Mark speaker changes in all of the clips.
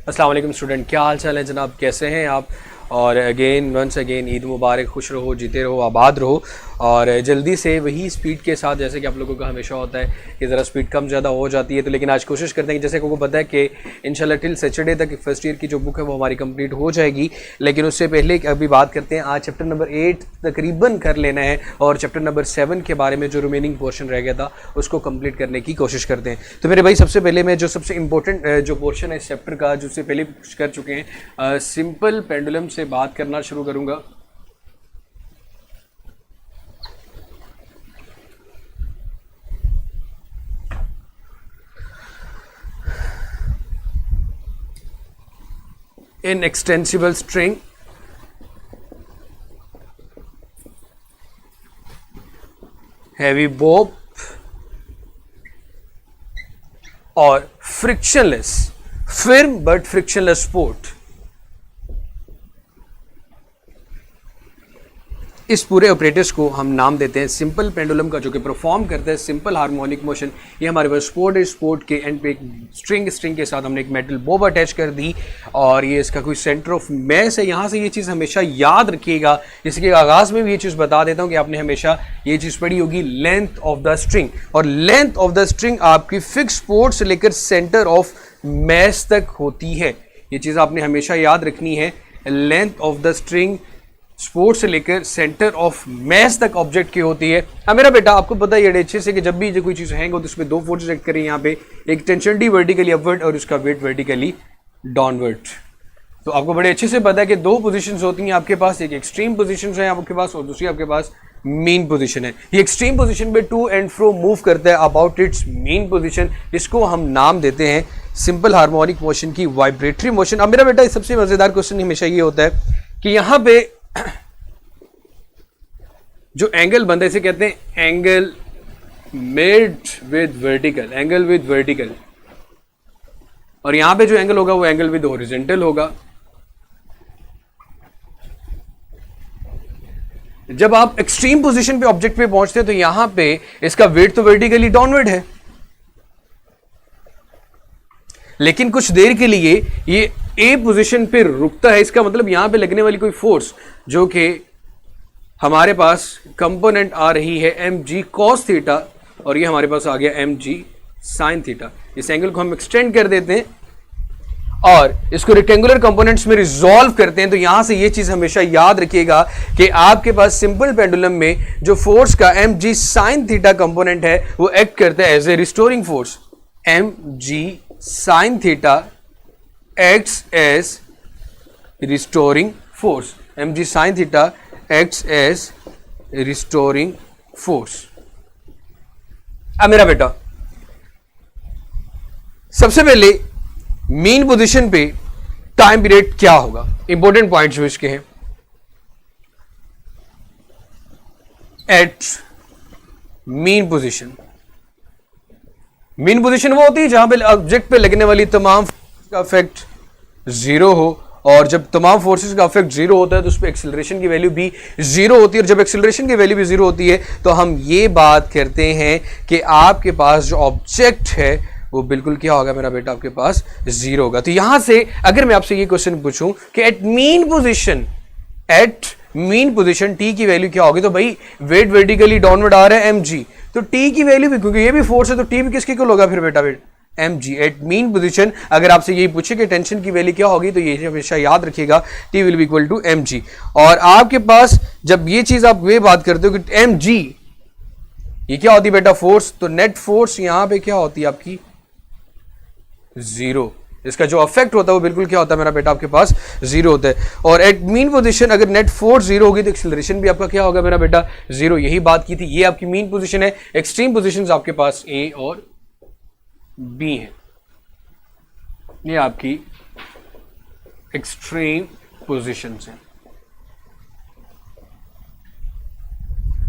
Speaker 1: अस्सलाम वालेकुम स्टूडेंट, क्या हाल चाल है जनाब, कैसे हैं आप। और अगेन वंस अगेन ईद मुबारक, खुश रहो, जीते रहो, आबाद रहो। और जल्दी से वही स्पीड के साथ जैसे कि आप लोगों का हमेशा होता है कि ज़रा स्पीड कम ज़्यादा हो जाती है, तो लेकिन आज कोशिश करते हैं कि जैसे को पता है कि इंशाल्लाह टिल सैटरडे तक फर्स्ट ईयर की जो बुक है वो हमारी कंप्लीट हो जाएगी। लेकिन उससे पहले अभी बात करते हैं, आज चैप्टर नंबर 8 तकरीबन कर लेना है और चैप्टर नंबर 7 के बारे में जो रिमेनिंग पोर्शन रह गया था उसको कंप्लीट करने की कोशिश करते हैं। तो मेरे भाई सबसे पहले मैं जो सबसे इंपॉर्टेंट जो पोर्शन है इस चैप्टर का, जो उससे पहले कर चुके हैं, सिंपल पेंडुलम से बात करना शुरू करूंगा। इन एक्सटेंसिबल स्ट्रिंग हैवी बोप और फ्रिक्शनलेस फिर्म बट फ्रिक्शनलेस स्पोर्ट, इस पूरे ऑपरेटर्स को हम नाम देते हैं सिंपल पेंडुलम का, जो कि परफॉर्म करता है सिंपल हार्मोनिक मोशन। ये हमारे पास स्पोर्ट है, स्पोर्ट के एंड पे एक स्ट्रिंग के साथ हमने एक मेटल बोब अटैच कर दी और ये इसका कोई सेंटर ऑफ मैस है। यहाँ से ये चीज़ हमेशा याद रखिएगा। इसके आगाज़ में भी ये चीज़ बता देता हूँ कि आपने हमेशा ये चीज़ पढ़ी होगी, लेंथ ऑफ द स्ट्रिंग। और लेंथ ऑफ द स्ट्रिंग आपकी फिक्स स्पोर्ट से लेकर सेंटर ऑफ मैस तक होती है। ये चीज़ आपने हमेशा याद रखनी है। Length of the string sport से लेकर सेंटर ऑफ मैस तक ऑब्जेक्ट की होती है। अब मेरा बेटा आपको पता है ये अच्छे से कि जब भी कोई चीज़ हैंग हो तो उसमें दो फोर्सेस एक्ट करें। यहाँ पे एक टेंशन डी वर्टिकली अपवर्ड और उसका वेट वर्टिकली डाउनवर्ड। तो आपको बड़े अच्छे से पता है कि दो पोजीशंस होती हैं आपके पास, एक एक्सट्रीम पोजीशन है आपके पास और दूसरी आपके पास मीन पोजीशन है। ये एक्सट्रीम पोजीशन पे टू एंड फ्रो मूव करता है अबाउट इट्स मीन पोजीशन। इसको हम नाम देते हैं सिंपल हार्मोनिक मोशन की वाइब्रेटरी मोशन। अब मेरा बेटा सबसे मजेदार क्वेश्चन हमेशा ये होता है कि यहाँ पे जो एंगल बनता है इसे कहते हैं angle made with vertical, angle with vertical. और यहां पे जो एंगल होगा वो एंगल विद हॉरिजॉन्टल होगा। जब आप एक्सट्रीम पोजीशन पे ऑब्जेक्ट पे पहुंचते हैं तो यहां पे इसका वेट तो वर्टिकली डाउनवर्ड है, लेकिन कुछ देर के लिए ये ए पोजीशन पे रुकता है। इसका मतलब यहां पे लगने वाली कोई फोर्स जो कि हमारे पास कंपोनेंट आ रही है एम जी कॉस थीटा और ये हमारे पास आ गया एम जी साइन थीटा। इस एंगल को हम एक्सटेंड कर देते हैं और इसको रेक्टेंगुलर कंपोनेंट्स में रिजॉल्व करते हैं। तो यहां से ये चीज हमेशा याद रखिएगा कि आपके पास सिंपल पेंडुलम में जो फोर्स का एम जी साइन थीटा कंपोनेंट है वो एक्ट करता है as a restoring force. M ji sine theta acts as restoring force. M ji sine theta acts as restoring force. अब मेरा बेटा सबसे पहले मीन पोजीशन पे टाइम पीरियड क्या होगा, इंपॉर्टेंट पॉइंट्स इसके हैं। At mean position, mean position वो होती है जहां पे ऑब्जेक्ट पे लगने वाली तमाम का इफेक्ट जीरो हो, और जब तमाम फोर्सेस का इफेक्ट जीरो होता है तो उस पर एक्सेलरेशन की वैल्यू भी जीरो होती है। और जब एक्सेलरेशन की वैल्यू भी जीरो होती है तो हम ये बात करते हैं कि आपके पास जो ऑब्जेक्ट है वो बिल्कुल क्या होगा मेरा बेटा, आपके पास जीरो होगा। तो यहां से अगर मैं आपसे ये क्वेश्चन पूछूं कि एट मीन पोजीशन टी की वैल्यू क्या होगी, तो भाई वेट वर्टिकली डाउनवर्ड आ रहा है एम जी, तो टी की वैल्यू भी, क्योंकि ये भी फोर्स है तो टी भी किसके इक्वल होगा फिर बेटा, weight M G at mean position. अगर आपसे यही पूछे कि टेंशन की वैल्यू क्या होगी तो ये हमेशा याद रखिएगा, T will be equal to M G. और आपके पास जब ये चीज आप ये बात करते हो कि एम जी ये क्या होती है बेटा, फोर्स, तो नेट फोर्स यहां पे क्या होती है आपकी, जीरो। इसका जो इफेक्ट होता है वो बिल्कुल क्या होता है मेरा बेटा, आपके पास जीरो होता है। और एट मीन पोजीशन अगर नेट फोर्स जीरो होगी तो एक्सेलरेशन भी आपका क्या होगा मेरा बेटा, जीरो। यही बात की थी, ये आपकी मीन पोजीशन है। एक्सट्रीम पोजीशंस आपके पास ए और बी है, ये आपकी एक्सट्रीम पोजीशंस हैं।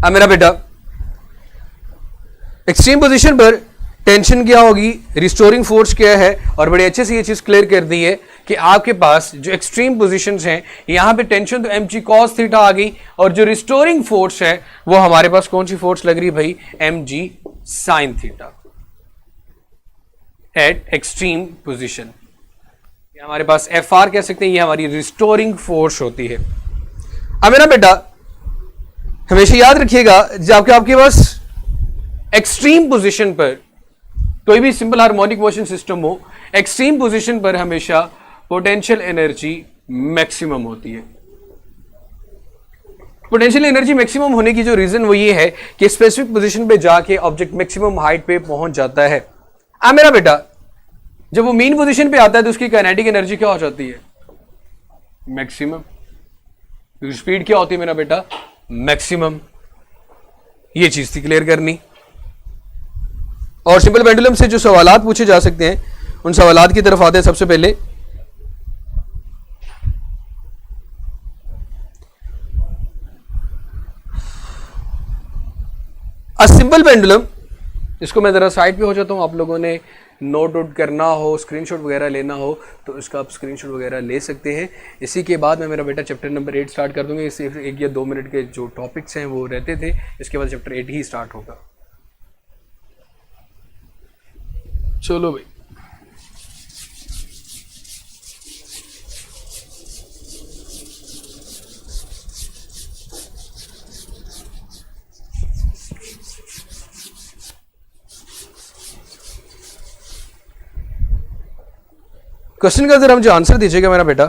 Speaker 1: अब मेरा बेटा एक्सट्रीम पोजीशन पर टेंशन क्या होगी, रिस्टोरिंग फोर्स क्या है, और बड़े अच्छे से ये चीज क्लियर कर दी है कि आपके पास जो एक्सट्रीम पोजीशंस हैं यहां पे टेंशन तो एम जी कॉस थीटा आ गई, और जो रिस्टोरिंग फोर्स है वो हमारे पास कौन सी फोर्स लग रही है भाई, M ji sine theta at extreme position. हमारे पास एफ आर कह सकते हैं, ये हमारी रिस्टोरिंग फोर्स होती है। अब मेरा बेटा हमेशा याद रखिएगा, जब आपके पास एक्सट्रीम पोजीशन पर कोई भी सिंपल हार्मोनिक मोशन सिस्टम हो, एक्सट्रीम पोजीशन पर हमेशा पोटेंशियल एनर्जी मैक्सिमम होती है। पोटेंशियल एनर्जी मैक्सिमम होने की जो रीजन वो ये है कि स्पेसिफिक पोजीशन पे जाके ऑब्जेक्ट मैक्सिमम हाइट पे पहुंच जाता है। अब मेरा बेटा जब वो मीन पोजीशन पे आता है तो उसकी काइनेटिक एनर्जी क्या हो जाती है? मैक्सिमम। स्पीड क्या होती है मेरा बेटा? मैक्सिमम। ये चीज थी क्लियर करनी। और सिंपल पेंडुलम से जो सवालात पूछे जा सकते हैं उन सवालात की तरफ आते हैं। सबसे पहले अ सिंपल पेंडुलम, इसको मैं जरा साइड पे हो जाता हूं, आप लोगों ने नोट आउट करना हो, स्क्रीनशॉट वगैरह लेना हो तो इसका आप स्क्रीनशॉट वगैरह ले सकते हैं। इसी के बाद मैं मेरा बेटा चैप्टर नंबर 8 स्टार्ट कर दूंगा। इस 1 या 2 मिनट के जो टॉपिक्स हैं वो रहते थे, इसके बाद चैप्टर 8 ही स्टार्ट होगा। चलो भाई, क्वेश्चन का जरा मुझे आंसर दीजिएगा मेरा बेटा।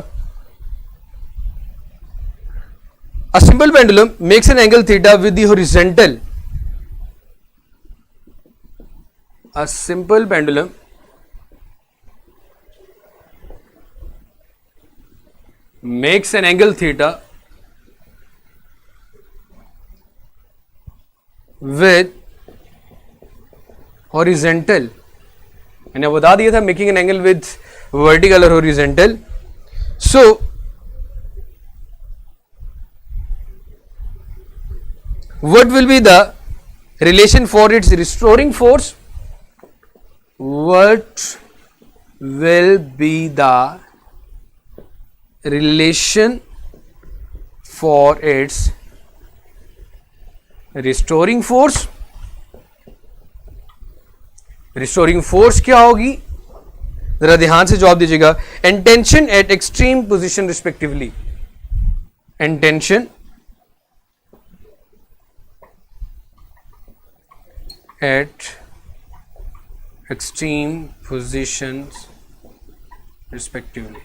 Speaker 1: A simple pendulum makes an angle theta with the horizontal. A simple pendulum makes an angle theta with horizontal, मैंने बता दिया था making an angle with vertical और horizontal. So what will be the relation for its restoring force? What will be the relation for its restoring force? Restoring force क्या होगी? जरा ध्यान से जवाब दीजिएगा। And tension at extreme position respectively. And tension at extreme positions respectively.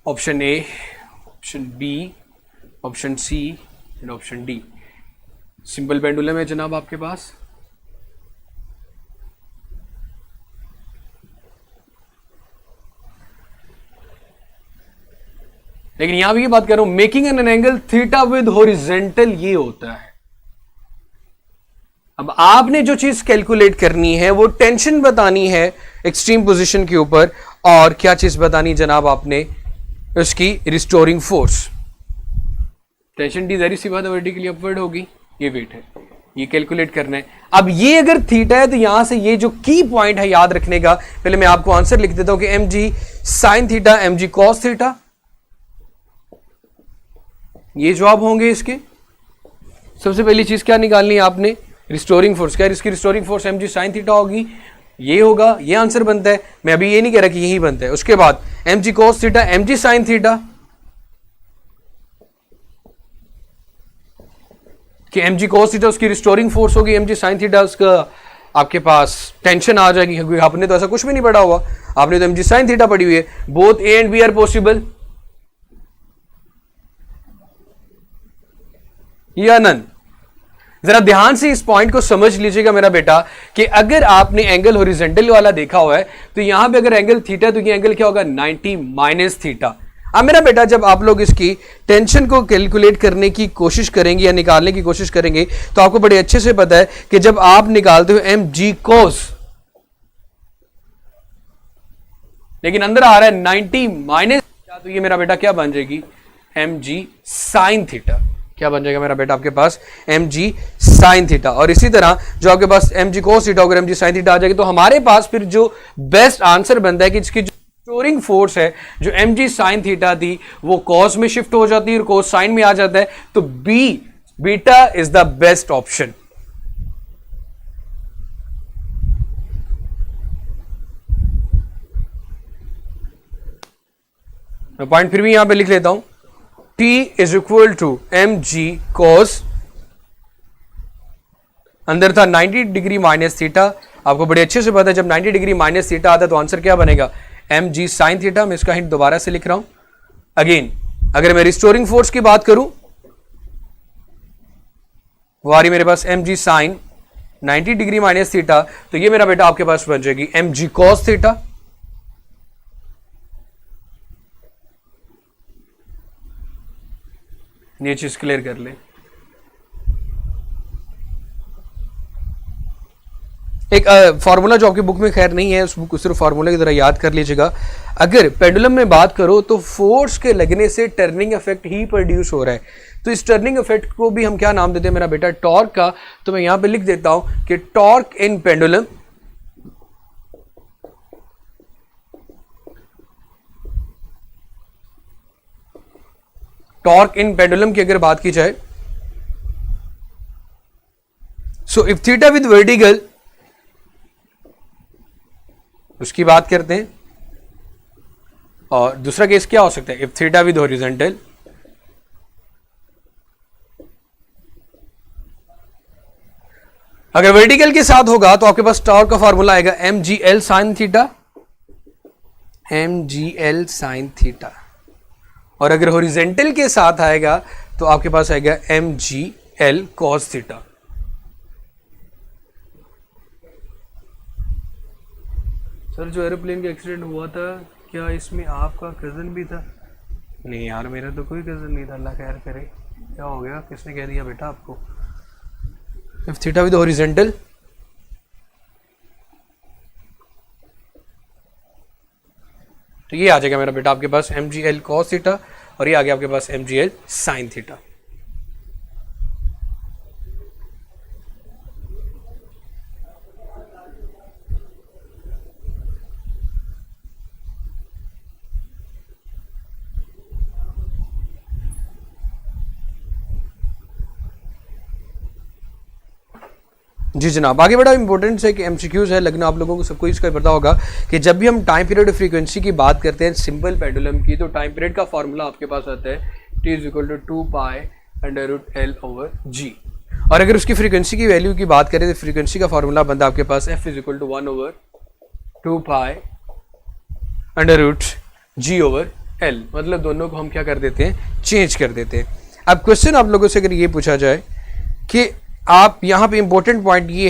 Speaker 1: Option A, option B, option C and option D. Simple pendulum है जनाब आपके पास। लेकिन यहां भी ये बात कर रहा हूं, making an angle theta with horizontal ये होता है। अब आपने जो चीज कैलकुलेट करनी है वो टेंशन बतानी है एक्सट्रीम पोजीशन के ऊपर, और क्या चीज बतानी जनाब आपने? उसकी रिस्टोरिंग फोर्स। टेंशन डी जाहिर सी बात है वर्टिकली अपवर्ड होगी, ये वेट है, ये कैलकुलेट करना है। अब ये अगर थीटा है तो यहां से ये जो की पॉइंट है याद रखने का, पहले मैं आपको आंसर लिख देता हूं कि एम जी sine theta M G cos theta, ये जवाब होंगे इसके। सबसे पहली चीज क्या निकालनी है आपने? Restoring force. क्या इसकी रिस्टोरिंग फोर्स एम जी साइन थीटा होगी, ये होगा, ये आंसर बनता है। मैं अभी ये नहीं कह रहा कि यही बनता है। उसके बाद M G cos theta M जी साइन थीटा, कि एम जी कॉस थीटा उसकी रिस्टोरिंग फोर्स होगी, एम जी साइन थीटा उसका आपके पास टेंशन आ जाएगी, क्योंकि आपने तो ऐसा कुछ भी नहीं पढ़ा हुआ, आपने तो एम जी साइन थीटा पढ़ी हुई है। Both A and B are possible या नन? जरा ध्यान से इस पॉइंट को समझ लीजिएगा मेरा बेटा, कि अगर आपने एंगल हॉरिजॉन्टल वाला देखा हुआ है तो यहां पे अगर एंगल थीटा है तो ये एंगल क्या होगा? 90 माइनस थीटा। अब मेरा बेटा जब आप लोग इसकी टेंशन को कैलकुलेट करने की कोशिश करेंगे या निकालने की कोशिश करेंगे तो आपको बड़े अच्छे से पता है कि जब आप निकालते हो एम जी कोस, लेकिन अंदर आ रहा है 90 माइनस, तो ये मेरा बेटा क्या बन जाएगी? एम जी साइन थीटा। क्या बन जाएगा मेरा बेटा आपके पास? एम जी साइन थीटा। और इसी तरह जो आपके पास एम जी कोस थीटा, अगर एम जी साइन थीटा आ जाएगी तो हमारे पास फिर जो बेस्ट आंसर बनता है कि इसकी जो रिस्टोरिंग फोर्स है जो एम जी साइन थीटा थी वो कॉस में शिफ्ट हो जाती है और कॉस साइन में आ जाता है, तो B beta is the best option. मैं पॉइंट फिर भी यहां पे लिख लेता हूं, T is equal to mg cos, अंदर था 90 डिग्री माइनस थीटा। आपको बड़े अच्छे से पता है जब 90 डिग्री माइनस थीटा आता है तो आंसर क्या बनेगा, mg sin थीटा। मैं इसका हिंट दोबारा से लिख रहा हूं। अगेन अगर मैं रिस्टोरिंग फोर्स की बात करूं, वो आ रही मेरे पास mg sin 90 degree minus theta, तो ये मेरा बेटा आपके पास बन जाएगी mg cos थीटा। ये चीज क्लियर कर ले। एक फॉर्मूला जो आपकी बुक में खैर नहीं है, उस बुक को सिर्फ फॉर्मूला की तरह याद कर लीजिएगा। अगर पेंडुलम में बात करो तो फोर्स के लगने से टर्निंग इफेक्ट ही प्रोड्यूस हो रहा है, तो इस टर्निंग इफेक्ट को भी हम क्या नाम देते हैं मेरा बेटा, टॉर्क का। तो मैं यहां पे लिख देता हूं कि टॉर्क इन पेंडुलम की अगर बात की जाए, so if theta with vertical, उसकी बात करते हैं। और दूसरा केस क्या हो सकता है, इफ थीटा विद हॉरिजॉन्टल, अगर वर्टिकल के साथ होगा तो आपके पास टॉर्क का फॉर्मूला आएगा mgl sin theta, mgl sin theta. और अगर हॉरिजॉन्टल के साथ आएगा तो आपके पास आएगा mgl cos थीटा। सर जो एरोप्लेन का एक्सीडेंट हुआ था क्या इसमें आपका कजन भी था? नहीं यार, मेरा तो कोई कजन नहीं था, अल्लाह खैर करे। क्या हो गया, किसने कह दिया बेटा आपको? इफ थीटा विद हॉरिजॉन्टल, तो ये आ जाएगा मेरा बेटा आपके पास mgl cos थीटा, और ये आ गया आपके पास mgl sin थीटा। जी जनाब, आगे बड़ा इंपॉर्टेंट है कि एमसीक्यूज है, लेकिन आप लोगों को सबको इसका पता होगा कि जब भी हम टाइम पीरियड और फ्रीक्वेंसी की बात करते हैं सिंपल पेंडुलम की, तो टाइम पीरियड का फॉर्मूला आपके पास आता है t is equal to 2 pi √L/g। और अगर उसकी फ्रीक्वेंसी की वैल्यू की बात करें तो फ्रीक्वेंसी का फॉर्मूला बनता है आपके पास f is equal to 1/2 pi √g/L। मतलब दोनों को हम क्या कर देते हैं, चेंज कर देते हैं। अब क्वेश्चन आप लोगों से अगर ये पूछा जाए कि आप यहाँ पे इंपॉर्टेंट पॉइंट ये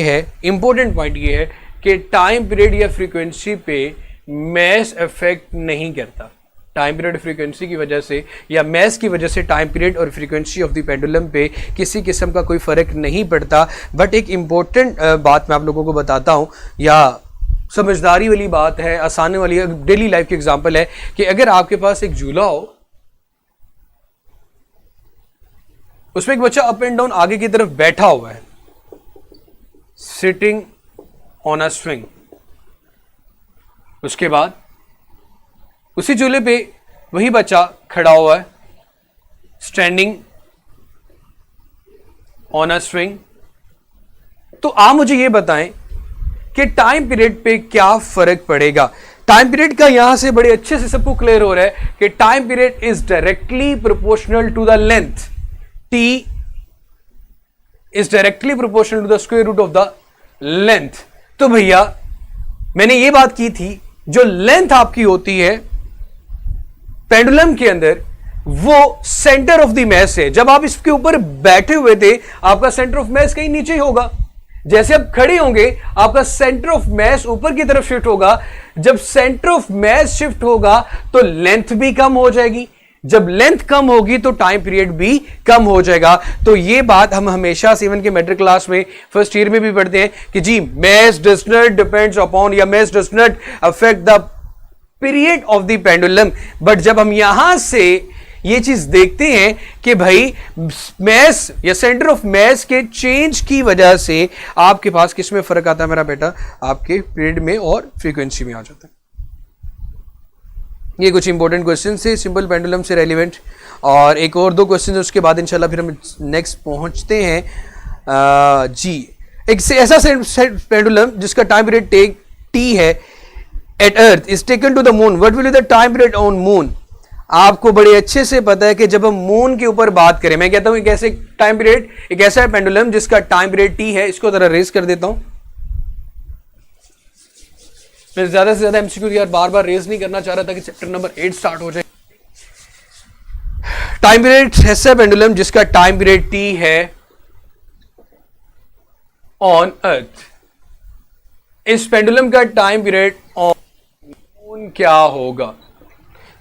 Speaker 1: है कि टाइम पीरियड या फ्रीक्वेंसी पे मैस इफेक्ट नहीं करता। टाइम पीरियड फ्रीक्वेंसी की वजह से या मैस की वजह से टाइम पीरियड और फ्रीक्वेंसी ऑफ द पेंडुलम पे किसी किस्म का कोई फर्क नहीं पड़ता। बट एक इंपॉर्टेंट बात मैं आप लोगों को बताता हूँ, या समझदारी वाली बात है, आसानी वाली डेली लाइफ की एग्जाम्पल है कि अगर आपके पास एक झूला हो, उसमें एक बच्चा अप एंड डाउन आगे की तरफ बैठा हुआ है, सिटिंग ऑन अ स्विंग। उसके बाद उसी झूले पे वही बच्चा खड़ा हुआ है, स्टैंडिंग ऑन अ स्विंग। तो आप मुझे ये बताएं कि टाइम पीरियड पे क्या फर्क पड़ेगा। टाइम पीरियड का यहां से बड़े अच्छे से सबको क्लियर हो रहा है कि time period is directly proportional to the length. T is directly proportional to the square root of the length। तो भैया मैंने ये बात की थी, जो लेंथ आपकी होती है पेंडुलम के अंदर, वो सेंटर ऑफ द मैस है। जब आप इसके ऊपर बैठे हुए थे, आपका सेंटर ऑफ मैस कहीं नीचे ही होगा। जैसे आप खड़े होंगे, आपका सेंटर ऑफ मैस ऊपर की तरफ शिफ्ट होगा। जब सेंटर ऑफ मैस शिफ्ट होगा तो लेंथ भी कम हो जाएगी। जब लेंथ कम होगी तो टाइम पीरियड भी कम हो जाएगा। तो ये बात हम हमेशा से इवन के मेट्रिक क्लास में फर्स्ट ईयर में भी पढ़ते हैं कि जी mass does not depends upon या mass does not affect the period of the pendulum. But जब हम यहां से ये चीज देखते हैं कि भाई मैस या सेंटर ऑफ मैस के चेंज की वजह से आपके पास किस में फर्क आता है मेरा बेटा, आपके पीरियड में और फ्रीक्वेंसी में आ जाता है। ये कुछ इंपॉर्टेंट क्वेश्चन थे सिंपल पेंडुलम से रेलिवेंट, और एक और दो क्वेश्चन उसके बाद इंशाल्लाह फिर हम नेक्स्ट पहुंचते हैं। जी एक से ऐसा पेंडुलम जिसका टाइम पीरियड टी है at earth is taken to the moon, what will be the time period on moon. आपको बड़े अच्छे से पता है कि जब हम मून के ऊपर बात करें, मैं कहता हूं एक ऐसे टाइम पीरियड, एक ऐसा पेंडुलम जिसका टाइम पीरियड टी है, इसको जरा रेज कर देता हूं। मैं ज्यादा से ज्यादा एमसीक्यू यार बार बार रेज नहीं करना चाह रहा था कि चैप्टर नंबर 8 स्टार्ट हो जाए। टाइम पीरियड ऐसा पेंडुलम जिसका टाइम पीरियड टी है ऑन अर्थ। इस पेंडुलम का टाइम पीरियड ऑन मून क्या होगा?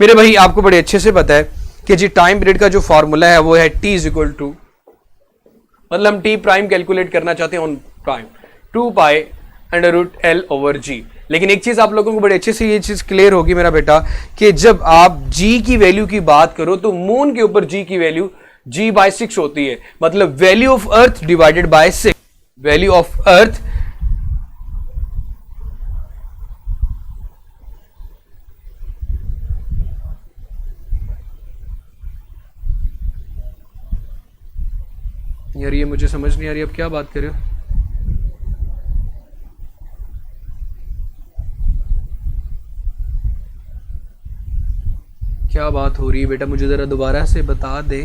Speaker 1: मेरे भाई आपको बड़े अच्छे से पता है कि जी टाइम पीरियड का जो फॉर्मूला है वो है टी इज इक्वल टू, मतलब हम टी प्राइम कैलकुलेट करना चाहते हैं on prime, 2 pi under root L over g. लेकिन एक चीज आप लोगों को बड़े अच्छे से ये चीज क्लियर होगी मेरा बेटा कि जब आप जी की वैल्यू की बात करो तो मून के ऊपर जी की वैल्यू जी बाय 6 होती है, मतलब value of earth divided by 6, value of earth यार ये मुझे समझ नहीं आ रही, अब क्या बात कर रहे हो? क्या बात हो रही है बेटा, मुझे जरा दोबारा से बता दे।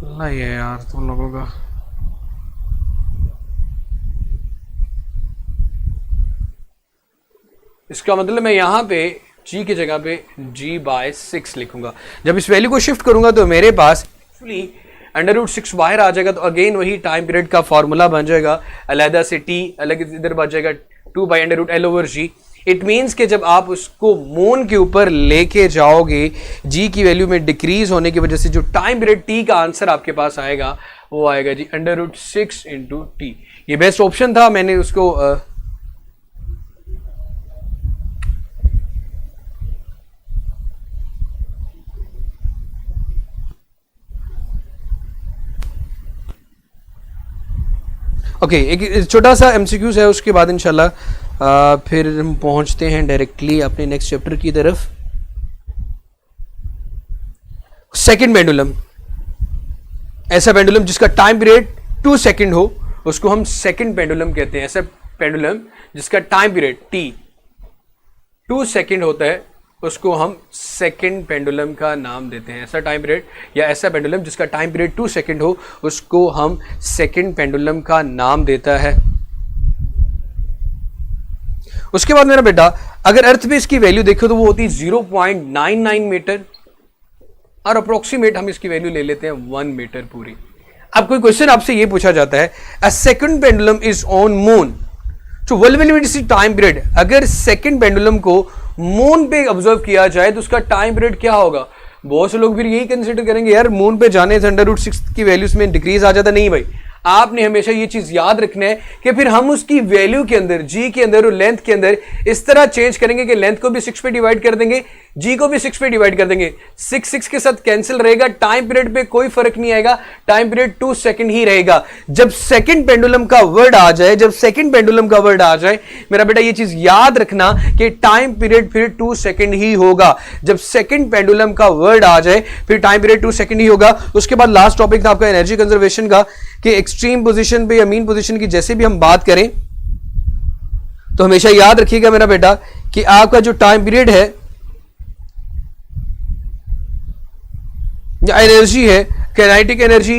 Speaker 1: नहीं है यार तुम लोगों का। इसका मतलब मैं यहां पे g की जगह पे g बाय 6 लिखूंगा। जब इस वैल्यू को शिफ्ट करूंगा तो मेरे पास एक्चुअली अंडर रूट 6 बाहर आ जाएगा, तो अगेन वही टाइम पीरियड का फॉर्मूला बन जाएगा, अलहदा से t अलग इधर बच जाएगा 2 by under root L over G. It means कि जब आप उसको मून के ऊपर लेके जाओगे g की वैल्यू में डिक्रीज होने की वजह से जो टाइम पीरियड t का आंसर आपके पास आएगा वो आएगा जी अंडर रूट 6 इंटू टी। ये बेस्ट ऑप्शन था, मैंने उसको ओके एक छोटा सा एमसीक्यूज है, उसके बाद इंशाल्लाह फिर हम पहुंचते हैं डायरेक्टली अपने नेक्स्ट चैप्टर की तरफ। सेकंड पेंडुलम, ऐसा पेंडुलम जिसका टाइम पीरियड 2 सेकंड हो उसको हम सेकंड पेंडुलम कहते हैं। ऐसा पेंडुलम जिसका टाइम पीरियड टी 2 सेकंड होता है उसको हम सेकंड पेंडुलम का नाम देते हैं। ऐसा टाइम पीरियड या ऐसा पेंडुलम जिसका टाइम पीरियड 2 सेकंड हो उसको हम सेकंड पेंडुलम का नाम देता है। उसके बाद मेरा बेटा अगर अर्थ पे इसकी वैल्यू देखो तो वो होती है 0.99 मीटर और अप्रोक्सीमेट हम इसकी वैल्यू ले लेते हैं 1 मीटर पूरी। अब कोई क्वेश्चन आपसे ये पूछा जाता है a second pendulum is on moon, तो वोल्यूमिनिटी टाइम पीरियड, अगर सेकंड पेंडुलम को मून पे ऑब्जर्व किया जाए तो उसका टाइम पीरियड क्या होगा? बहुत से लोग फिर यही कंसीडर करेंगे यार मून पे जाने से अंडर रूट 6 की वैल्यूज में डिक्रीज आ जाता। नहीं भाई, आपने हमेशा ये चीज याद रखना है कि फिर हम उसकी वैल्यू के अंदर जी के अंदर और लेंथ के अंदर इस तरह चेंज करेंगे कि लेंथ को भी 6 पे डिवाइड कर देंगे, जी को भी 6 पे डिवाइड कर देंगे। 6 के साथ कैंसिल रहेगा, टाइम पीरियड पे कोई फर्क नहीं आएगा, टाइम पीरियड 2 सेकंड ही रहेगा। जब सेकंड पेंडुलम का वर्ड आ जाए, जब सेकंड पेंडुलम का वर्ड आ जाए मेरा बेटा ये चीज याद रखना कि टाइम पीरियड फिर 2 सेकंड ही होगा। जब सेकंड पेंडुलम का वर्ड आ जाए फिर टाइम पीरियड 2 सेकंड ही होगा। उसके बाद लास्ट टॉपिक था आपका एनर्जी कंजर्वेशन का, कि एक्सट्रीम पोजीशन पे या मीन पोजीशन की जैसे भी हम बात करें तो हमेशा याद रखिएगा मेरा बेटा कि आपका जो टाइम पीरियड है या एनर्जी है, काइनेटिक एनर्जी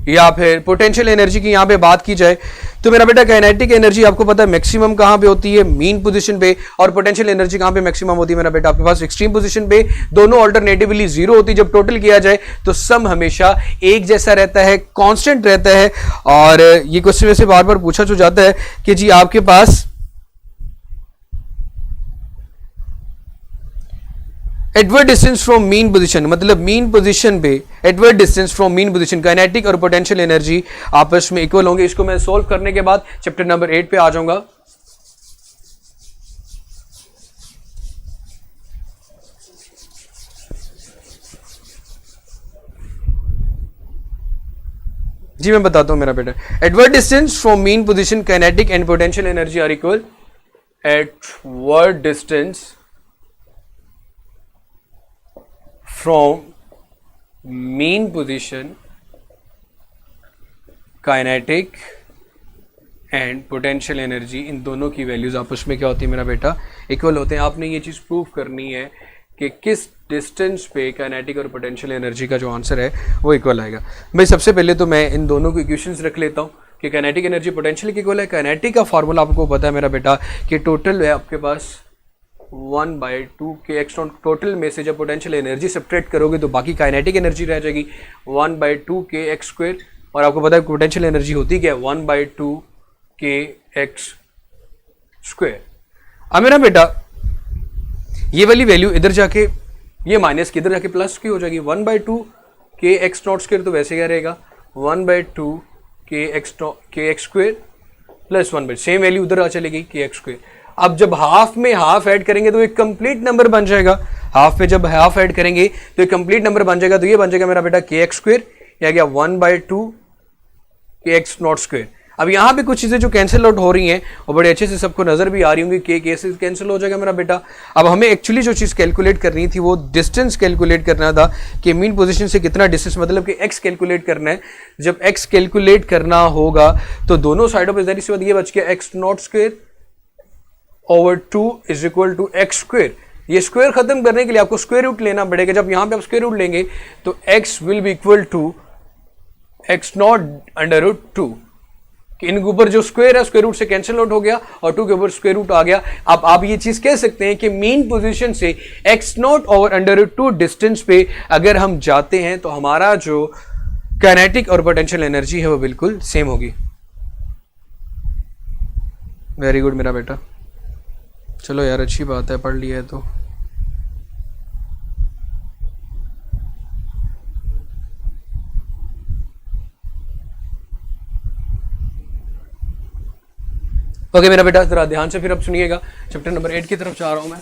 Speaker 1: या फिर पोटेंशियल एनर्जी की यहां पे बात की जाए तो मेरा बेटा काइनेटिक एनर्जी आपको पता है मैक्सिमम कहां पे होती है? मीन पोजीशन पे। और पोटेंशियल एनर्जी कहां पे मैक्सिमम होती है मेरा बेटा? आपके पास एक्सट्रीम पोजीशन पे। दोनों अल्टरनेटिवली जीरो होती है। जब टोटल किया जाए तो सम हमेशा एक जैसा रहता है, कांस्टेंट रहता है। और ये क्वेश्चन वैसे बार बार पूछा जो जाता है कि जी आपके पास एडवर्ड डिस्टेंस फ्रॉम मीन पोजीशन, मतलब मीन पोजीशन पे एडवर्ड distance from mean position, kinetic और पोटेंशियल एनर्जी आपस में इक्वल होंगे। इसको मैं सोल्व करने के बाद चैप्टर नंबर 8 पे आ जाऊंगा। जी मैं बताता हूं मेरा बेटा, एडवर्ड distance from mean position, kinetic and potential energy are equal. एडवर्ड distance from mean position, kinetic and potential energy, इन दोनों की वैल्यूज आपस में क्या होती है मेरा बेटा? इक्वल होते हैं। आपने ये चीज़ प्रूव करनी है कि किस डिस्टेंस पे काइनेटिक और पोटेंशियल एनर्जी का जो आंसर है वो इक्वल आएगा। भाई सबसे पहले तो मैं इन दोनों की इक्वेशंस रख लेता हूँ कि काइनेटिक एनर्जी पोटेंशियल की इक्वल है। काइनेटिक का फॉर्मूला आपको पता है मेरा बेटा कि टोटल है आपके पास 1/2 के एक्स नॉट। टोटल में से जब पोटेंशियल एनर्जी सब्ट्रैक्ट करोगे तो बाकी काइनेटिक एनर्जी रह जाएगी 1/2 के एक्स स्क्वायर। और आपको पता है पोटेंशियल एनर्जी होती क्या है 1/2 के एक्स स्क्वायर। अब मेरा बेटा ये वाली वैल्यू इधर जाके ये माइनस की इधर जाके प्लस की हो जाएगी 1/2 के एक्स नॉट स्क्वायर, तो वैसे क्या रहेगा 1/2 के X square plus 1/, same value उधर आ चलेगी के एक्स स्क्वायर। अब जब हाफ में हाफ ऐड करेंगे तो एक कंप्लीट नंबर बन जाएगा। हाफ में जब हाफ ऐड करेंगे तो एक कंप्लीट नंबर बन जाएगा, तो ये बन जाएगा मेरा बेटा के एक्स स्क्वायर, या गया 1/2 के एक्स नॉट स्क्वायर। अब यहाँ पे कुछ चीजें जो कैंसिल आउट हो रही हैं और बड़े अच्छे से सबको नजर भी आ रही होंगी, के से कैंसिल हो जाएगा मेरा बेटा। अब हमें एक्चुअली जो चीज कैलकुलेट करनी थी वो डिस्टेंस कैलकुलेट करना था कि मीन पोजीशन से कितना डिस्टेंस, मतलब कि एक्स कैलकुलेट करना है। जब एक्स कैलकुलेट करना होगा तो दोनों साइडों पर जाहिर सी बात ये बच गया X not square over 2 is equal to X square. ये स्क्वायर खत्म करने के लिए आपको स्क्वायर रूट लेना पड़ेगा। जब यहां पे आप स्क्वायर रूट लेंगे तो x will be equal to X not under root 2। इनके ऊपर जो स्क्वायर है स्क्वायर रूट से कैंसिल आउट हो गया और 2 के ऊपर स्क्वायर रूट आ गया। अब आप ये चीज कह सकते हैं कि मीन पोजीशन से X not over under root 2 distance पे अगर हम जाते हैं तो हमारा जो काइनेटिक और पोटेंशियल एनर्जी है वो बिल्कुल सेम होगी। वेरी गुड मेरा बेटा, चलो यार अच्छी बात है, पढ़ लिया है तो। ओके मेरा बेटा जरा ध्यान से फिर अब सुनिएगा, चैप्टर नंबर 8 की तरफ जा रहा हूं मैं।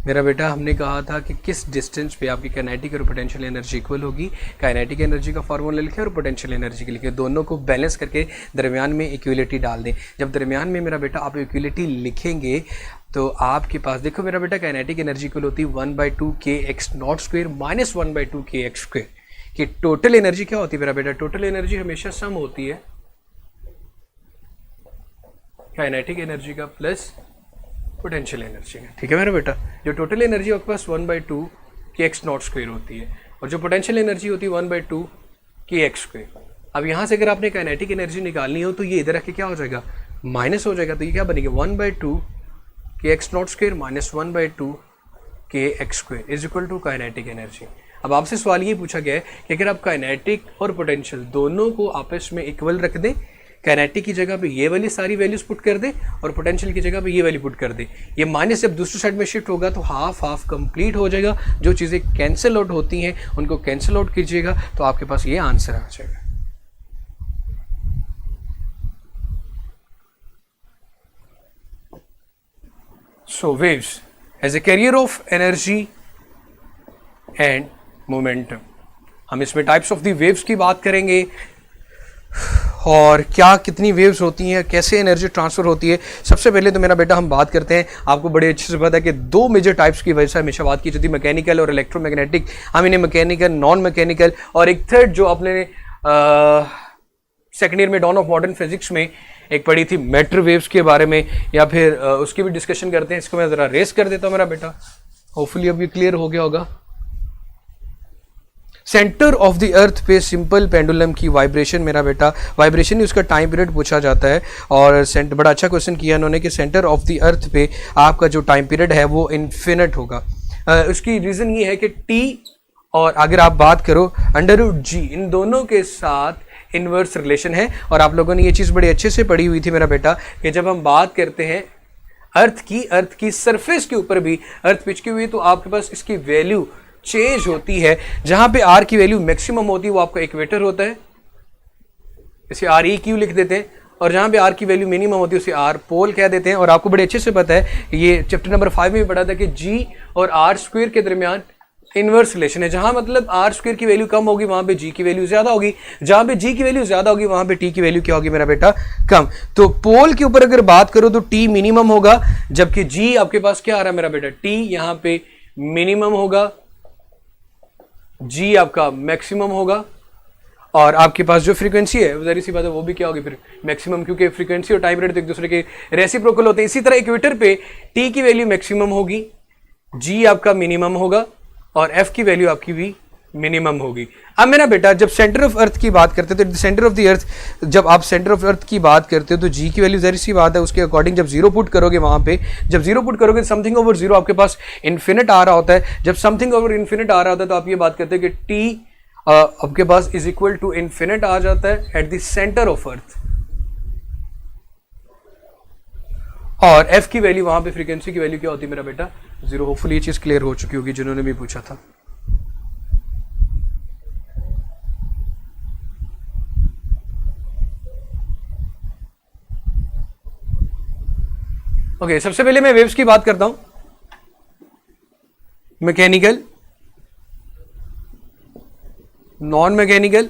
Speaker 1: मेरा बेटा हमने कहा था कि किस डिस्टेंस पे आपकी काइनेटिक और पोटेंशियल एनर्जी इक्वल होगी। काइनेटिक एनर्जी का फॉर्मूला लिखे और पोटेंशियल एनर्जी के लिखे, दोनों को बैलेंस करके दरमियान में इक्वलिटी डाल दें। जब दरमियान में मेरा बेटा आप इक्वलिटी लिखेंगे तो आपके पास देखो मेरा बेटा काइनेटिक एनर्जी इक्वल होती है 1/2 के एक्स नॉट स्क्वायर माइनस 1/2 के एक्स स्क्वायर। कि टोटल एनर्जी क्या होती है मेरा बेटा, टोटल एनर्जी हमेशा सम होती है काइनेटिक एनर्जी का प्लस पोटेंशियल एनर्जी है। ठीक है मेरा बेटा, जो टोटल एनर्जी आपके पास 1/2 के एक्स नॉट स्क्वायर होती है और जो पोटेंशियल एनर्जी होती है 1/2 के एक्स स्क्वायर। अब यहाँ से अगर आपने काइनेटिक एनर्जी निकालनी हो तो ये इधर आके क्या हो जाएगा माइनस हो जाएगा, तो ये क्या बनेगा 1/2 के एक्स नॉट स्क्वायर माइनस 1/2 के X square is equal to kinetic energy. अब आपसे सवाल ये पूछा गया है कि अगर आप काइनेटिक और पोटेंशियल दोनों को आपस में इक्वल रख दें, काइनेटिक की जगह पे ये वाली सारी वैल्यूज पुट कर दे और पोटेंशियल की जगह पे ये वैल्यू पुट कर दे, ये माइनस जब दूसरी साइड में शिफ्ट होगा तो हाफ हाफ कंप्लीट हो जाएगा। जो चीज़ें कैंसिल आउट होती हैं उनको कैंसिल आउट कीजिएगा तो आपके पास ये आंसर आ जाएगा। So waves as a carrier of energy and momentum. हम इसमें टाइप्स ऑफ द वेव्स की बात करेंगे और क्या कितनी वेव्स होती हैं, कैसे एनर्जी ट्रांसफर होती है। सबसे पहले तो मेरा बेटा हम बात करते हैं, आपको बड़े अच्छे से पता है कि दो मेजर टाइप्स की वजह से हमेशा बात की जाती है, मैकेनिकल और इलेक्ट्रोमैग्नेटिक। हम इन्हें मैकेनिकल, नॉन मैकेनिकल और एक थर्ड जो आपने सेकेंड ईयर में डॉन ऑफ मॉडर्न फिजिक्स में एक पढ़ी थी मैटर वेव्स के बारे में, या फिर उसकी भी डिस्कशन करते हैं। इसको मैं ज़रा रेस कर देता हूँ मेरा बेटा, होपफुली अब ये क्लियर हो गया होगा। सेंटर ऑफ द अर्थ पे सिंपल पेंडुलम की वाइब्रेशन मेरा बेटा, वाइब्रेशन ही उसका टाइम पीरियड पूछा जाता है और बड़ा अच्छा क्वेश्चन किया उन्होंने कि सेंटर ऑफ द अर्थ पे आपका जो टाइम पीरियड है वो इन्फिनिट होगा। उसकी रीज़न ये है कि टी और अगर आप बात करो अंडर रूट जी, इन दोनों के साथ इनवर्स रिलेशन है। और आप लोगों ने ये चीज़ बड़ी अच्छे से पढ़ी हुई थी मेरा बेटा कि जब हम बात करते हैं अर्थ की सरफेस के ऊपर भी अर्थ पिचकी हुई तो आपके पास इसकी वैल्यू चेंज होती है। जहां पे आर की वैल्यू मैक्सिमम होती है वो आपका इक्वेटर होता है, इसे आर ई क्यू लिख देते हैं, और जहाँ पे आर की वैल्यू मिनिमम होती है उसे आर पोल कह देते हैं। और आपको बड़े अच्छे से पता है, ये चैप्टर नंबर 5 में भी पढ़ा था कि जी और आर स्क्वायर के दरमियान इनवर्स रिलेशन है। जहाँ मतलब आर स्क्वायर की वैल्यू कम होगी वहाँ पे जी की वैल्यू ज्यादा होगी, जहाँ पे जी की वैल्यू ज्यादा होगी वहाँ पे टी की वैल्यू क्या होगी मेरा बेटा, कम। तो पोल के ऊपर अगर बात करो तो टी मिनिमम होगा, जबकि जी आपके पास क्या आ रहा है मेरा बेटा, टी यहाँ पे मिनिमम होगा, जी आपका मैक्सिमम होगा। और आपके पास जो फ्रीक्वेंसी है जाहिर सी बात है वो भी क्या होगी फिर मैक्सिमम, क्योंकि फ्रीक्वेंसी और टाइम रेट तो एक दूसरे के रेसिप्रोकल होते हैं। इसी तरह इक्वेटर पे टी की वैल्यू मैक्सिमम होगी, जी आपका मिनिमम होगा, और एफ की वैल्यू आपकी भी मिनिमम होगी। अब मेरा बेटा जब सेंटर ऑफ अर्थ की बात करते हो तो सेंटर ऑफ द अर्थ, जब आप सेंटर ऑफ अर्थ की बात करते हो तो जी की वैल्यू जाहिर सी बात है उसके अकॉर्डिंग जब जीरो पुट करोगे वहां पे, जब जीरो पुट करोगे समथिंग ओवर जीरो आपके पास इन्फिनिट आ रहा होता है। जब समथिंग ओवर इन्फिनिट आ रहा होता है तो आप ये बात करते हैं कि टी आपके पास इज इक्वल टू इन्फिनिट आ जाता है at the centre of earth, और एफ की वैल्यू वहां पे फ्रीक्वेंसी की वैल्यू क्या होती है मेरा बेटा, जीरो। होपफुली ये चीज क्लियर हो चुकी होगी जिन्होंने भी पूछा था। ओके, सबसे पहले मैं वेव्स की बात करता हूं। Mechanical, non mechanical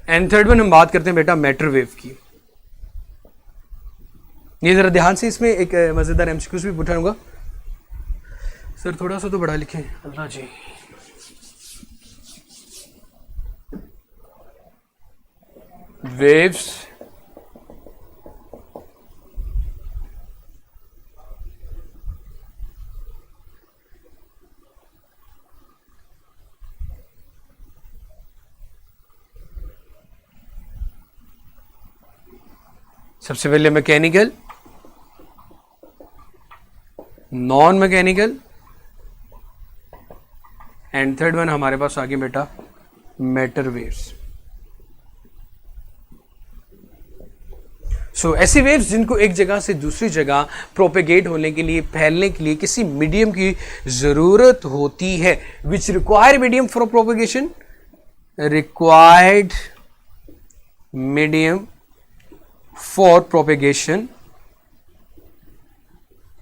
Speaker 1: and third one हम बात करते हैं बेटा मैटर वेव की। ये जरा ध्यान से, इसमें एक मजेदार एमसीक्यूज भी पूछाऊंगा। सर थोड़ा सा तो बड़ा लिखें, अल्लाह जी। वेव्स सबसे पहले mechanical, non mechanical and third one हमारे पास आगे बेटा मैटर वेव्स। सो ऐसी वेव्स जिनको एक जगह से दूसरी जगह प्रोपेगेट होने के लिए, फैलने के लिए किसी मीडियम की जरूरत होती है, which require medium for propagation, required medium for propagation,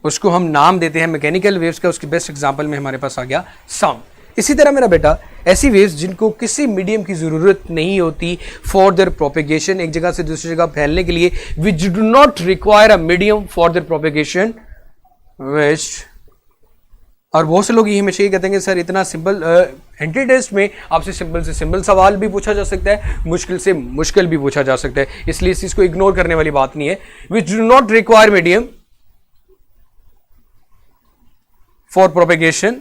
Speaker 1: उसको हम नाम देते हैं मैकेनिकल वेव्स का। उसकी बेस्ट एग्जांपल में हमारे पास आ गया साउंड। इसी तरह मेरा बेटा ऐसी वेव्स जिनको किसी मीडियम की जरूरत नहीं होती फॉर देयर प्रोपेगेशन, एक जगह से दूसरी जगह फैलने के लिए, which do not require a medium for their propagation, which, और बहुत से लोग ये हमेशा ये कहते हैं सर इतना सिंपल, एंट्री टेस्ट में आपसे सिंपल से सिंपल सवाल भी पूछा जा सकता है, मुश्किल से मुश्किल भी पूछा जा सकता है, इसलिए इस चीज को इग्नोर करने वाली बात नहीं है। विच do not require medium for propagation,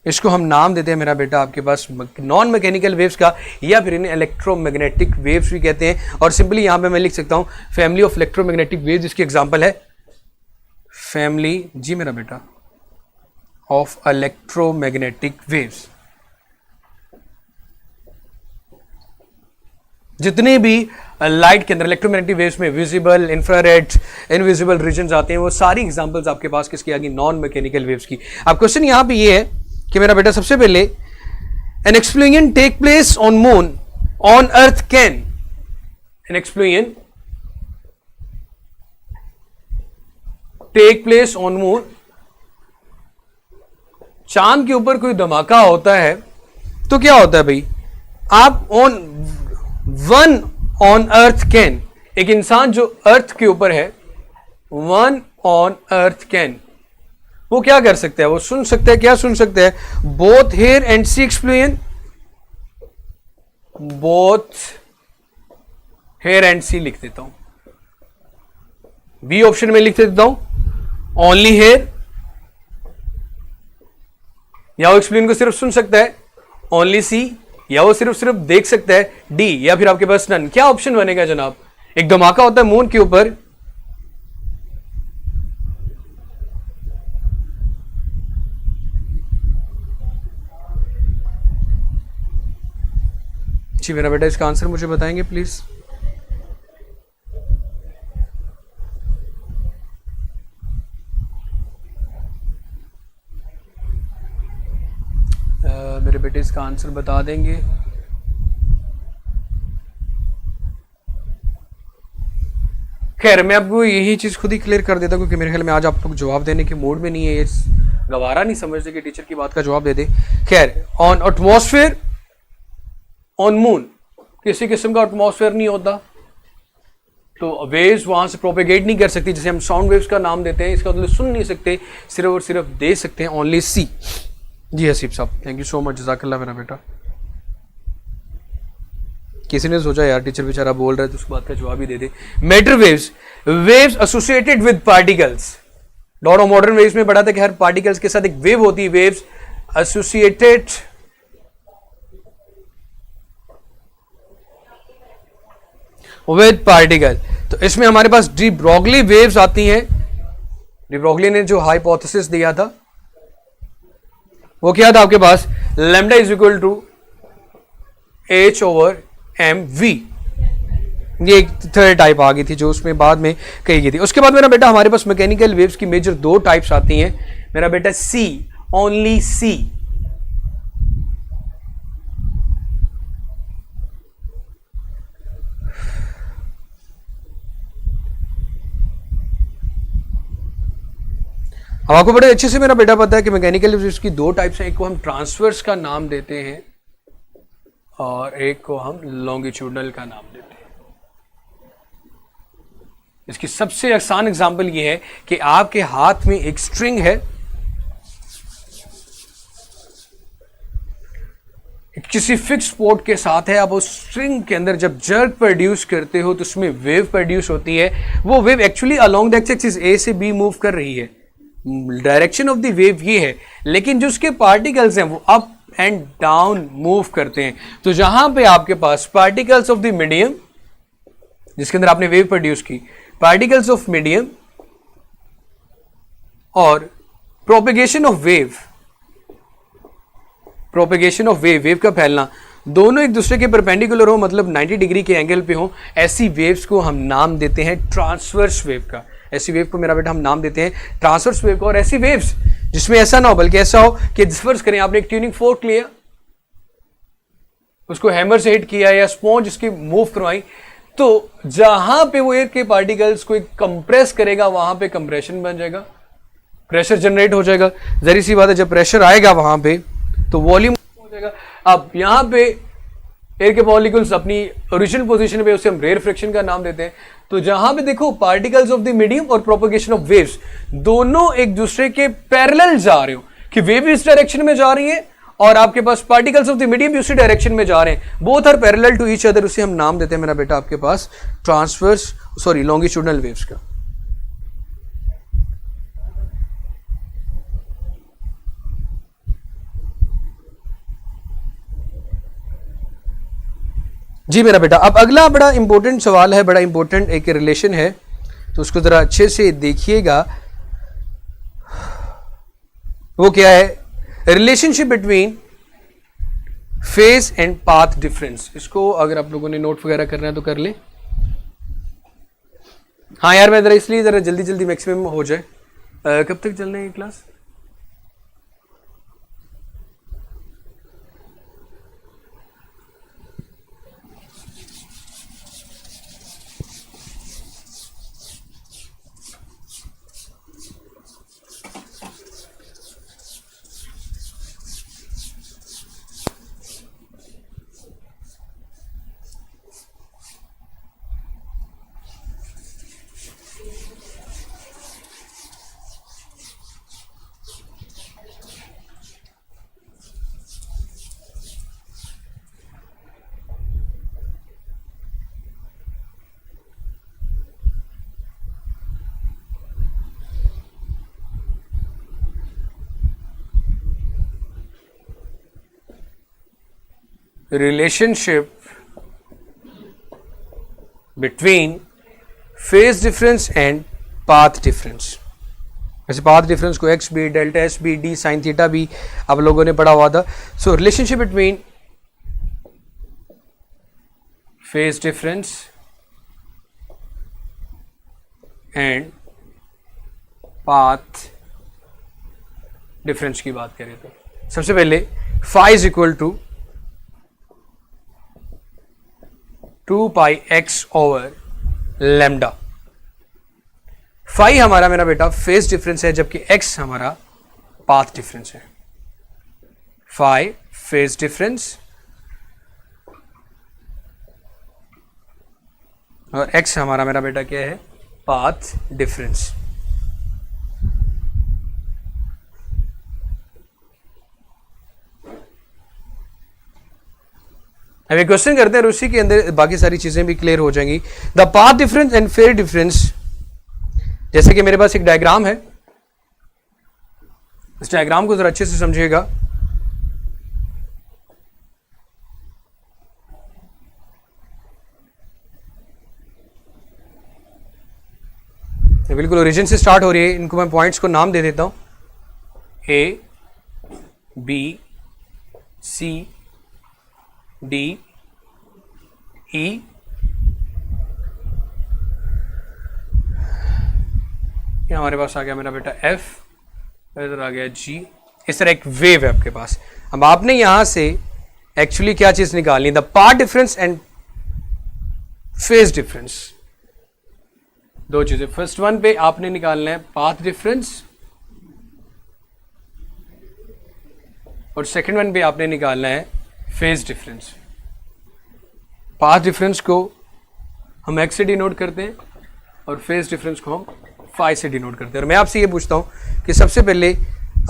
Speaker 1: इसको हम नाम देते हैं मेरा बेटा आपके पास नॉन मैकेनिकल वेव्स का, या फिर इन्हें इलेक्ट्रोमैग्नेटिक वेव्स भी कहते हैं। और सिंपली यहां पे मैं लिख सकता हूं फैमिली ऑफ इलेक्ट्रोमैग्नेटिक वेव्स, इसकी एग्जांपल है फैमिली, जी मेरा बेटा, ऑफ इलेक्ट्रोमैग्नेटिक वेव्स। जितने भी लाइट के अंदर इलेक्ट्रोमैग्नेटिक वेव्स में विजिबल, इंफ्रारेड, इनविजिबल रीजन आते हैं, वो सारी एग्जांपल्स आपके पास किसकी आ गई, नॉन मैकेनिकल वेव्स की। अब क्वेश्चन यहां पे ये है कि मेरा बेटा सबसे पहले an explosion take place on moon, on earth can, an explosion take place on moon, चांद के ऊपर कोई धमाका होता है तो क्या होता है भाई, आप on one on earth can, एक इंसान जो अर्थ के ऊपर है, वन ऑन अर्थ कैन, वो क्या कर सकता है, वो सुन सकता है, क्या सुन सकता है, both hear and see explosion, both hear and see लिख देता हूं, बी ऑप्शन में लिख देता हूं ओनली हेयर, या वो एक्सप्लेन को सिर्फ सुन सकता है ओनली सी, या वो सिर्फ देख सकता है डी, या फिर आपके पास नन। क्या ऑप्शन बनेगा जनाब, एक धमाका होता है मून के ऊपर, जी मेरा बेटा इसका आंसर मुझे बताएंगे प्लीज। मेरे मेरे बेटे इसका आंसर बता देंगे। खैर मैं आपको यही चीज़ खुद ही क्लियर कर देता हूँ, क्योंकि मेरे ख्याल में आज आप लोग जवाब देने के मूड में नहीं है, ये गवारा नहीं समझते कि टीचर की बात का जवाब दे दे। खैर, ऑन एटमॉस्फेयर ऑन मून किसी किस्म का एटमॉस्फेयर नहीं होता, तो वेव्स वहां से प्रोपेगेट नहीं कर सकती। जैसे हम साउंड वेव्स का नाम देते हैं, इसका मतलब सुन नहीं सकते, सिर्फ और सिर्फ दे सकते हैं, ओनली सी। जी हसीब साहब, थैंक यू सो मच, जज़ाकल्लाह मेरा बेटा। किसी ने सोचा यार टीचर बेचारा बोल रहा है तो उस बात का जवाब ही दे दे। Matter waves, waves associated with particles. और मॉडर्न वेव्स में पढ़ा था कि हर पार्टिकल्स के साथ एक वेव होती है, वेव्स एसोसिएटेड विद पार्टिकल। तो इसमें हमारे पास डी ब्रॉगली वेव्स आती हैं। डी ब्रॉगली ने जो हाइपोथेसिस दिया था वो क्या था आपके पास, lambda is equal to h over m v. ये एक थर्ड टाइप आ गई थी जो उसमें बाद में कही गई थी। उसके बाद मेरा बेटा हमारे पास मैकेनिकल वेव्स की मेजर दो टाइप्स आती हैं मेरा बेटा, सी, ओनली सी। अब आपको बड़े अच्छे से मेरा बेटा पता है कि मैकेनिकल वेव्स की दो टाइप्स हैं, एक को हम ट्रांसवर्स का नाम देते हैं और एक को हम लॉन्गिट्यूडनल का नाम देते हैं। इसकी सबसे आसान एग्जांपल ये है कि आपके हाथ में एक स्ट्रिंग है, किसी फिक्स पोर्ट के साथ है, आप उस स्ट्रिंग के अंदर जब जर्क प्रोड्यूस करते हो तो उसमें वेव प्रोड्यूस होती है। वो wave actually along the x axis A से बी मूव कर रही है, डायरेक्शन ऑफ द वेव ये है, लेकिन जो उसके पार्टिकल्स हैं वो अप एंड डाउन मूव करते हैं। तो जहां पे आपके पास पार्टिकल्स ऑफ द मीडियम, जिसके अंदर आपने वेव प्रोड्यूस की, पार्टिकल्स ऑफ मीडियम और propagation of wave, propagation of wave, wave का फैलना, दोनों एक दूसरे के परपेंडिकुलर हो, मतलब 90 डिग्री के एंगल पे हो, ऐसी वेव्स को हम नाम देते हैं ट्रांसवर्स वेव का। ऐसी वेव को मेरा बेटा हम नाम देते हैं ट्रांसवर्स वेव को। और ऐसी वेव्स जिसमें ऐसा ना हो, बल्कि ऐसा हो कि फर्ज करें आपने एक ट्यूनिंग फोर्क लिया, उसको हैमर से हिट किया या स्पॉन्ज इसकी मूव करवाई, तो जहां पे वो एयर के पार्टिकल्स को कंप्रेस करेगा वहां पे कंप्रेशन बन जाएगा, प्रेशर जनरेट हो जाएगा। जरी सी बात है, जब प्रेशर आएगा वहां पे तो वॉल्यूम हो जाएगा। अब यहां पे एयर के मॉलिक्यूल्स अपनी ओरिजिनल पोजीशन पे, उसे हम रेयर फ्रिक्शन का नाम देते हैं। तो जहां पे देखो पार्टिकल्स ऑफ द मीडियम और प्रोपेगेशन ऑफ वेव्स दोनों एक दूसरे के पैरेलल जा रहे हो, कि वेव इस डायरेक्शन में जा रही है और आपके पास पार्टिकल्स ऑफ द मीडियम भी उसी डायरेक्शन में जा रहे हैं, both are parallel to each other, उसे हम नाम देते हैं मेरा बेटा आपके पास ट्रांसवर्स लॉन्गिट्यूडनल वेव्स का। जी मेरा बेटा, अब अगला बड़ा इंपॉर्टेंट सवाल है, बड़ा इंपॉर्टेंट एक रिलेशन है, तो उसको जरा अच्छे से देखिएगा। वो क्या है, relationship between phase and path difference. इसको अगर आप लोगों ने नोट वगैरह करना है तो कर ले। हाँ यार, मैं जरा इसलिए जरा जल्दी जल्दी मैक्सिमम हो जाए। कब तक चलना है ये class? Relationship between phase difference and path difference। वैसे path difference को x भी, डेल्टा s भी, d sin थीटा भी आप लोगों ने पढ़ा हुआ था। So relationship between phase difference and path difference की बात करें तो सबसे पहले phi is equal to 2 pi X over lambda. Phi हमारा मेरा बेटा फेज डिफरेंस है, जबकि एक्स हमारा पाथ डिफरेंस है। फाई फेज डिफरेंस और एक्स हमारा मेरा बेटा क्या है, पाथ डिफरेंस। अब एक क्वेश्चन करते हैं और उसी के अंदर बाकी सारी चीजें भी क्लियर हो जाएंगी। The path difference and phase difference, जैसे कि मेरे पास एक डायग्राम है, इस डायग्राम को जरा अच्छे से समझिएगा। बिल्कुल ओरिजिन से स्टार्ट हो रही है, इनको मैं पॉइंट्स को नाम दे देता हूं, A B C D E, ये हमारे पास आ गया मेरा बेटा एफ, इधर आ गया जी। इस तरह एक वेव है आपके पास। अब आपने यहां से एक्चुअली क्या चीज निकालनी, the path difference and phase difference, दो चीजें। फर्स्ट वन पे आपने निकालना है पाथ डिफरेंस और सेकंड वन पे आपने निकालना है फेज डिफरेंस। पाथ डिफरेंस को हम एक्स से डिनोट करते हैं और फेज डिफरेंस को हम फाई से डिनोट करते हैं। और मैं आपसे ये पूछता हूं कि सबसे पहले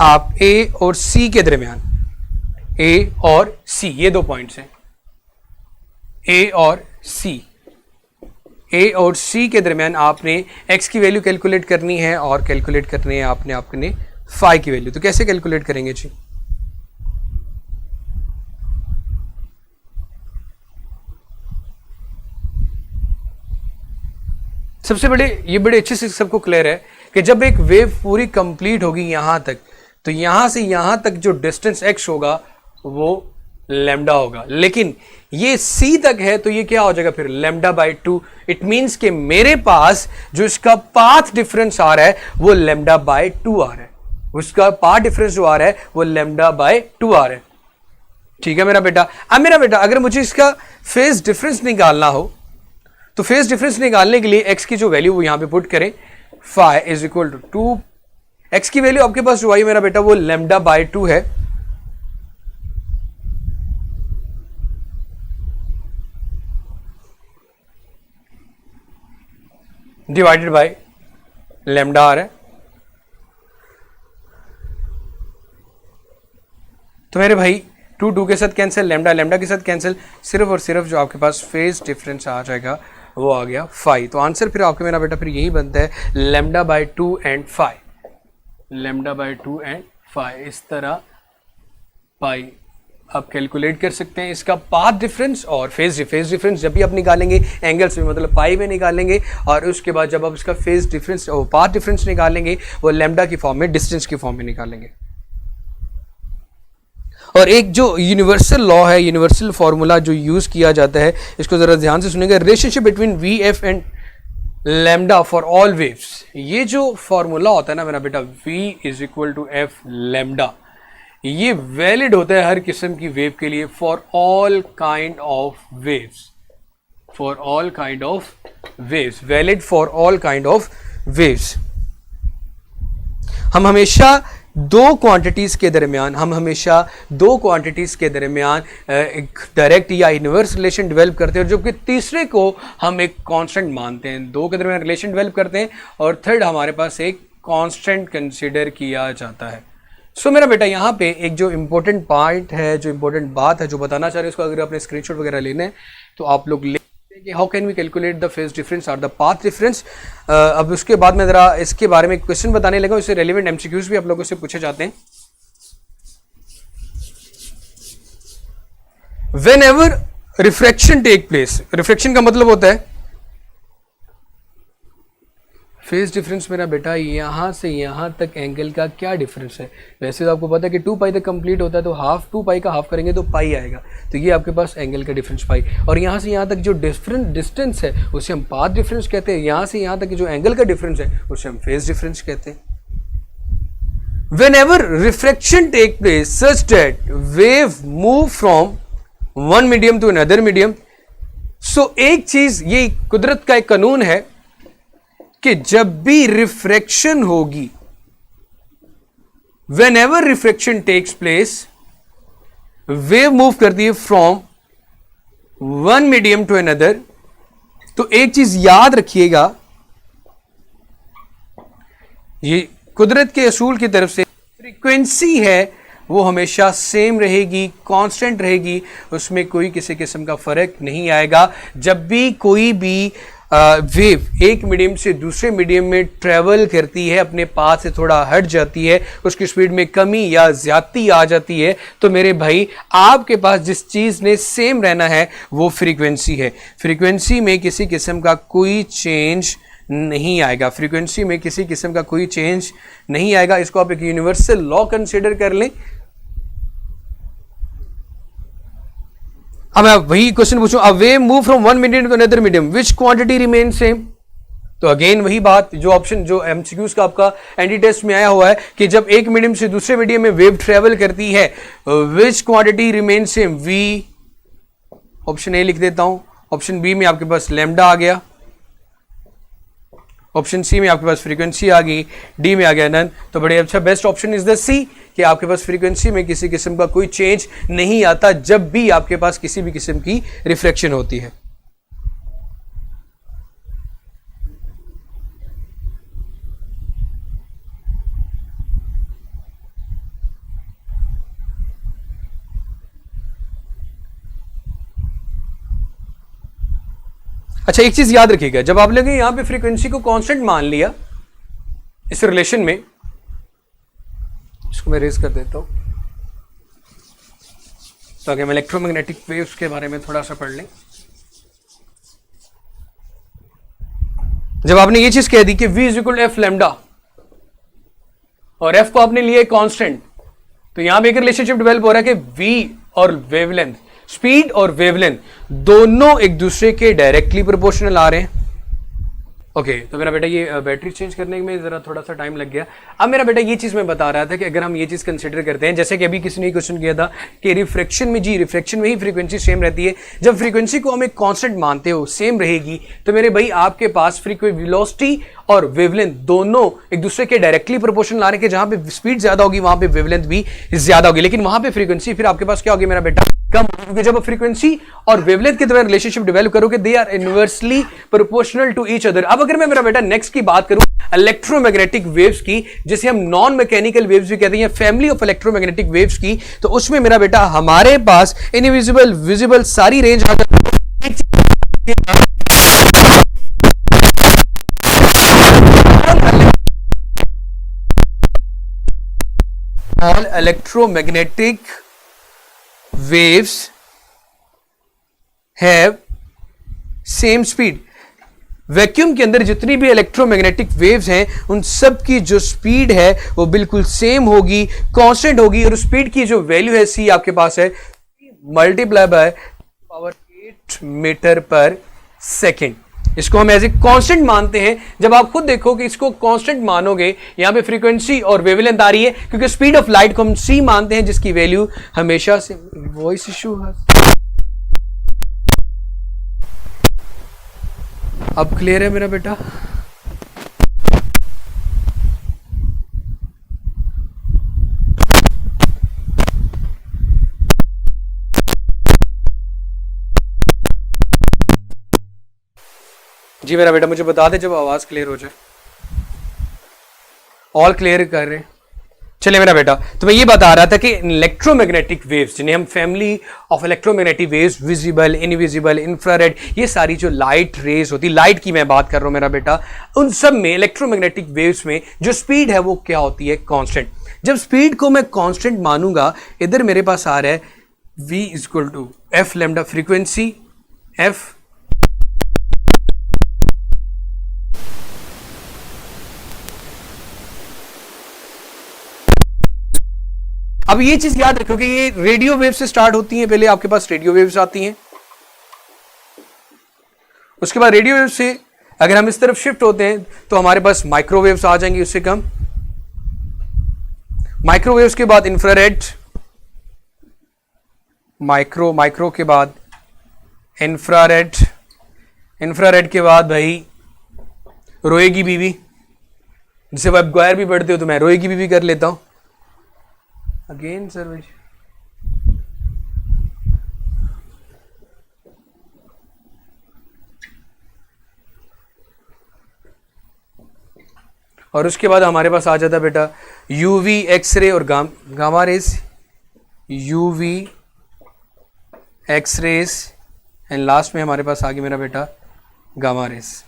Speaker 1: आप ए और सी के दरमियान, ए और सी ये दो पॉइंट्स हैं, ए और सी, ए और सी के दरमियान आपने एक्स की वैल्यू कैलकुलेट करनी है और कैलकुलेट करनी है आपने अपने फाई की वैल्यू। तो कैसे कैलकुलेट करेंगे जी? सबसे बड़े अच्छे से सबको क्लियर है कि जब एक वेव पूरी कंप्लीट होगी यहां तक, तो यहां से यहां तक जो डिस्टेंस एक्स होगा वो लैम्डा होगा, लेकिन ये सी तक है तो ये क्या हो जाएगा फिर, लैम्डा बाई 2। इट मींस कि मेरे पास जो इसका पाथ डिफरेंस आ रहा है वो लैम्डा बाई 2 आ रहा है, उसका पाथ डिफरेंस जो आ रहा है वो लैम्डा बाई 2 आ रहा है। ठीक है मेरा बेटा। अब मेरा बेटा अगर मुझे इसका फेज डिफरेंस निकालना हो तो फेज डिफरेंस निकालने के लिए एक्स की जो वैल्यू वो यहां पे पुट करें, phi is equal to 2, X की वैल्यू आपके पास जो आई मेरा बेटा वो लैम्डा बाई 2 है, डिवाइडेड बाय लैम्डा आ रहा है। तो मेरे भाई 2 के साथ कैंसिल, लैम्डा के साथ कैंसिल, सिर्फ और सिर्फ जो आपके पास फेज डिफरेंस आ जाएगा वो आ गया फाई। तो आंसर फिर आपके मेरा बेटा फिर यही बनता है lambda by 2 and phi, lambda by 2 and phi. इस तरह पाई आप कैलकुलेट कर सकते हैं इसका पाथ डिफरेंस और फेज डिफरेंस जब भी आप निकालेंगे एंगल्स में, मतलब पाई में निकालेंगे, और उसके बाद जब आप इसका फेज डिफरेंस और पाथ डिफरेंस निकालेंगे वो लैम्डा की फॉर्म में, डिस्टेंस की फॉर्म में निकालेंगे। और एक जो यूनिवर्सल लॉ है, यूनिवर्सल फॉर्मूला जो यूज किया जाता है, इसको जरा ध्यान से सुनिएगा, relationship between V F and lambda for all waves. ये जो फॉर्मूला होता है ना मेरा बेटा, v is equal to F lambda, ये वैलिड होता है हर किस्म की वेव के लिए, for all kind of waves, for all kind of waves, valid for all kind of waves. हम हमेशा दो क्वांटिटीज के दरमियान एक डायरेक्ट या इनवर्स रिलेशन डेवलप करते हैं, और जबकि तीसरे को हम एक कांस्टेंट मानते हैं। दो के दरमियान रिलेशन डेवलप करते हैं और थर्ड हमारे पास एक कांस्टेंट कंसीडर किया जाता है। सो मेरा बेटा यहाँ पे एक जो इंपॉर्टेंट पॉइंट है, जो इंपॉर्टेंट बात है जो बताना चाह रहे हैं, उसको अगर आपने स्क्रीनशॉट वगैरह लेना है तो आप लोग ले कि how can we calculate the phase difference और द पाथ डिफरेंस। अब उसके बाद मैं जरा इसके बारे में क्वेश्चन बताने लगा, इससे रेलिवेंट एमसीक्यूज भी आप लोगों से पूछे जाते हैं। Whenever refraction take place, refraction का मतलब होता है फेज डिफरेंस मेरा बेटा यहाँ से यहाँ तक एंगल का क्या डिफरेंस है। वैसे तो आपको पता है कि 2 पाई तक कंप्लीट होता है, तो हाफ 2 पाई का हाफ करेंगे तो पाई आएगा, तो ये आपके पास एंगल का डिफरेंस पाई। और यहाँ से यहाँ तक जो डिफरेंट डिस्टेंस है उसे हम पाथ डिफरेंस कहते हैं, यहाँ से यहाँ तक जो एंगल का डिफरेंस है उसे हम फेज डिफरेंस कहते हैं। whenever refraction take place such that wave move from one medium to another medium, so एक चीज, ये कुदरत का एक कानून है कि जब भी रिफ्रैक्शन होगी, whenever refraction takes place, wave move करती है from one medium to another. तो एक चीज याद रखिएगा, ये कुदरत के असूल की तरफ से फ्रीक्वेंसी है वो हमेशा सेम रहेगी, कांस्टेंट रहेगी, उसमें कोई किसी किस्म का फर्क नहीं आएगा। जब भी कोई भी वेव एक मीडियम से दूसरे मीडियम में ट्रेवल करती है, अपने पाथ से थोड़ा हट जाती है, उसकी स्पीड में कमी या ज्यादती आ जाती है, तो मेरे भाई आपके पास जिस चीज ने सेम रहना है वो फ्रीक्वेंसी है। फ्रीक्वेंसी में किसी किस्म का कोई चेंज नहीं आएगा, फ्रीक्वेंसी में किसी किस्म का कोई चेंज नहीं आएगा। इसको आप एक यूनिवर्सल लॉ कंसीडर कर लें। अब मैं वही क्वेश्चन पूछूं, a wave move from one medium to another medium, which quantity remain same. तो अगेन वही बात, जो ऑप्शन जो एमसीक्यूज का आपका एंटी टेस्ट में आया हुआ है कि जब एक मीडियम से दूसरे मीडियम में वेव ट्रेवल करती है, which quantity remain same. We option A लिख देता हूं, ऑप्शन बी में आपके पास लैम्डा आ गया, ऑप्शन सी में आपके पास फ्रीक्वेंसी आ गई, डी में आ गया नन। तो बड़े अच्छा बेस्ट ऑप्शन इज द सी, कि आपके पास फ्रीक्वेंसी में किसी किस्म का कोई चेंज नहीं आता जब भी आपके पास किसी भी किस्म की रिफ्लेक्शन होती है। अच्छा, एक चीज याद रखिएगा, जब आप लोग यहां पे फ्रीक्वेंसी को कांस्टेंट मान लिया इस रिलेशन में, इसको मैं रेज कर देता हूं ताकि हम इलेक्ट्रोमैग्नेटिक वेव्स के बारे में थोड़ा सा पढ़ लें। जब आपने ये चीज कह दी कि v is equal to F lambda और f को आपने लिया कांस्टेंट, तो यहां पे एक रिलेशनशिप डेवलप हो रहा है कि v और वेवलेंथ, स्पीड और वेवलेंथ दोनों एक दूसरे के डायरेक्टली प्रोपोर्शनल आ रहे हैं। ओके, तो मेरा बेटा ये बैटरी चेंज करने में जरा थोड़ा सा टाइम लग गया। अब मेरा बेटा ये चीज मैं बता रहा था कि अगर हम ये चीज कंसिडर करते हैं, जैसे कि अभी किसी ने क्वेश्चन किया था कि रिफ्रैक्शन में, जी रिफ्रैक्शन में ही फ्रीक्वेंसी सेम रहती है। जब फ्रीक्वेंसी को हम एक कांस्टेंट मानते हो, सेम रहेगी, तो मेरे भाई आपके पास फ्रीक्वेंसी वेलोसिटी और वेवलेंथ दोनों एक दूसरे के डायरेक्टली प्रोपोर्शनल आ रहे हैं कि जहां पे स्पीड ज्यादा होगी वहां पे वेवलेंथ भी ज्यादा होगी, लेकिन वहां पे फ्रीक्वेंसी फिर आपके पास क्या होगी मेरा बेटा, कम। क्योंकि जब फ्रीक्वेंसी और वेवलेंथ के दरमियान रिलेशनशिप डेवलप करोगे, they are inversely proportional to each other. अब अगर मैं मेरा बेटा नेक्स्ट की बात करूं इलेक्ट्रोमैग्नेटिक वेव्स की, जिसे हम नॉन मैकेनिकल वेव्स भी कहते हैं, फैमिली ऑफ इलेक्ट्रोमैग्नेटिक वेव्स की, तो उसमें मेरा बेटा हमारे पास इनविजिबल, विजिबल सारी रेंज आ जाती है। All electromagnetic waves have same speed। Vacuum के अंदर जितनी भी इलेक्ट्रोमैग्नेटिक वेव्स हैं, उन सब की जो स्पीड है वो बिल्कुल सेम होगी, कांस्टेंट होगी, और स्पीड की जो वैल्यू है सी आपके पास है मल्टीप्लाई बाय पावर 8 मीटर पर सेकेंड। इसको हम एज ए कांस्टेंट मानते हैं। जब आप खुद देखो कि इसको कांस्टेंट मानोगे, यहां पे फ्रीक्वेंसी और वेवलेंथ आ रही है, क्योंकि स्पीड ऑफ लाइट को हम सी मानते हैं, जिसकी वैल्यू हमेशा से, वॉइस इशू है। अब क्लियर है मेरा बेटा? जी मेरा बेटा मुझे बता दे जब आवाज क्लियर हो जाए। ऑल क्लियर कर रहे हैं? चलिए मेरा बेटा, तो मैं ये बता रहा था कि इलेक्ट्रोमैग्नेटिक वेव्स, जिन्हें हम family of electromagnetic waves, visible, invisible, infrared, ये सारी जो लाइट रेज होती, लाइट की मैं बात कर रहा हूं मेरा बेटा, उन सब में इलेक्ट्रोमैग्नेटिक वेव्स में जो स्पीड है वो क्या होती है, कांस्टेंट। जब स्पीड को मैं कांस्टेंट मानूंगा, इधर मेरे पास आ रहा है v equal to F lambda, frequency F, अब ये चीज याद रखो कि ये रेडियो वेव से स्टार्ट होती हैं। पहले आपके पास रेडियो वेव्स आती हैं, उसके बाद रेडियो वेव से अगर हम इस तरफ शिफ्ट होते हैं तो हमारे पास माइक्रोवेव्स आ जाएंगी उससे कम, माइक्रोवेव्स के बाद इंफ्रारेड, माइक्रो के बाद इंफ्रारेड, इंफ्रारेड के बाद भाई रोए की बीवी, जिसे वेबगायर भी पढ़ते हो तो मैं रोए की बीवी कर लेता हूं। अगेन सर भाई और उसके बाद हमारे पास आ जाता बेटा यूवी, एक्सरे और gamma rays, UV, X rays and last में हमारे पास आ गया मेरा बेटा गामा रेस।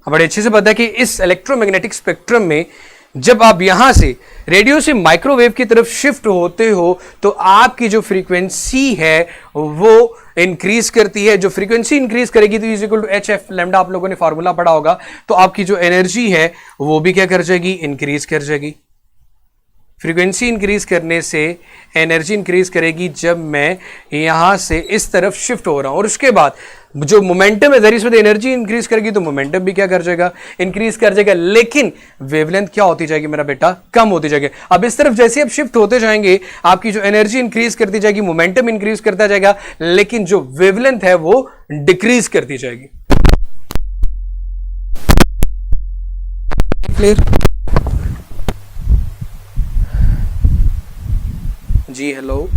Speaker 1: बड़े अच्छे से पता है कि इस इलेक्ट्रोमैग्नेटिक स्पेक्ट्रम में जब आप यहां से रेडियो से माइक्रोवेव की तरफ शिफ्ट होते हो तो आपकी जो फ्रीक्वेंसी है वो इंक्रीज करती है। जो फ्रीक्वेंसी इंक्रीज करेगी तो is equal to H F lambda, आप लोगों ने फॉर्मूला पढ़ा होगा। तो आपकी जो एनर्जी है वो भी क्या कर जाएगी, इंक्रीज कर जाएगी। फ्रीक्वेंसी इंक्रीज करने से एनर्जी इंक्रीज करेगी जब मैं यहां से इस तरफ शिफ्ट हो रहा हूं। और उसके बाद जो मोमेंटम है जरिए से एनर्जी इंक्रीज करेगी तो मोमेंटम भी क्या कर जाएगा, इंक्रीज कर जाएगा। लेकिन वेवलेंथ क्या होती जाएगी मेरा बेटा, कम होती जाएगी। अब इस तरफ जैसे आप शिफ्ट होते जाएंगे आपकी जो एनर्जी इंक्रीज करती जाएगी, मोमेंटम इंक्रीज करता जाएगा, लेकिन जो वेवलेंथ है वो डिक्रीज करती जाएगी। क्लियर जी, हेलो।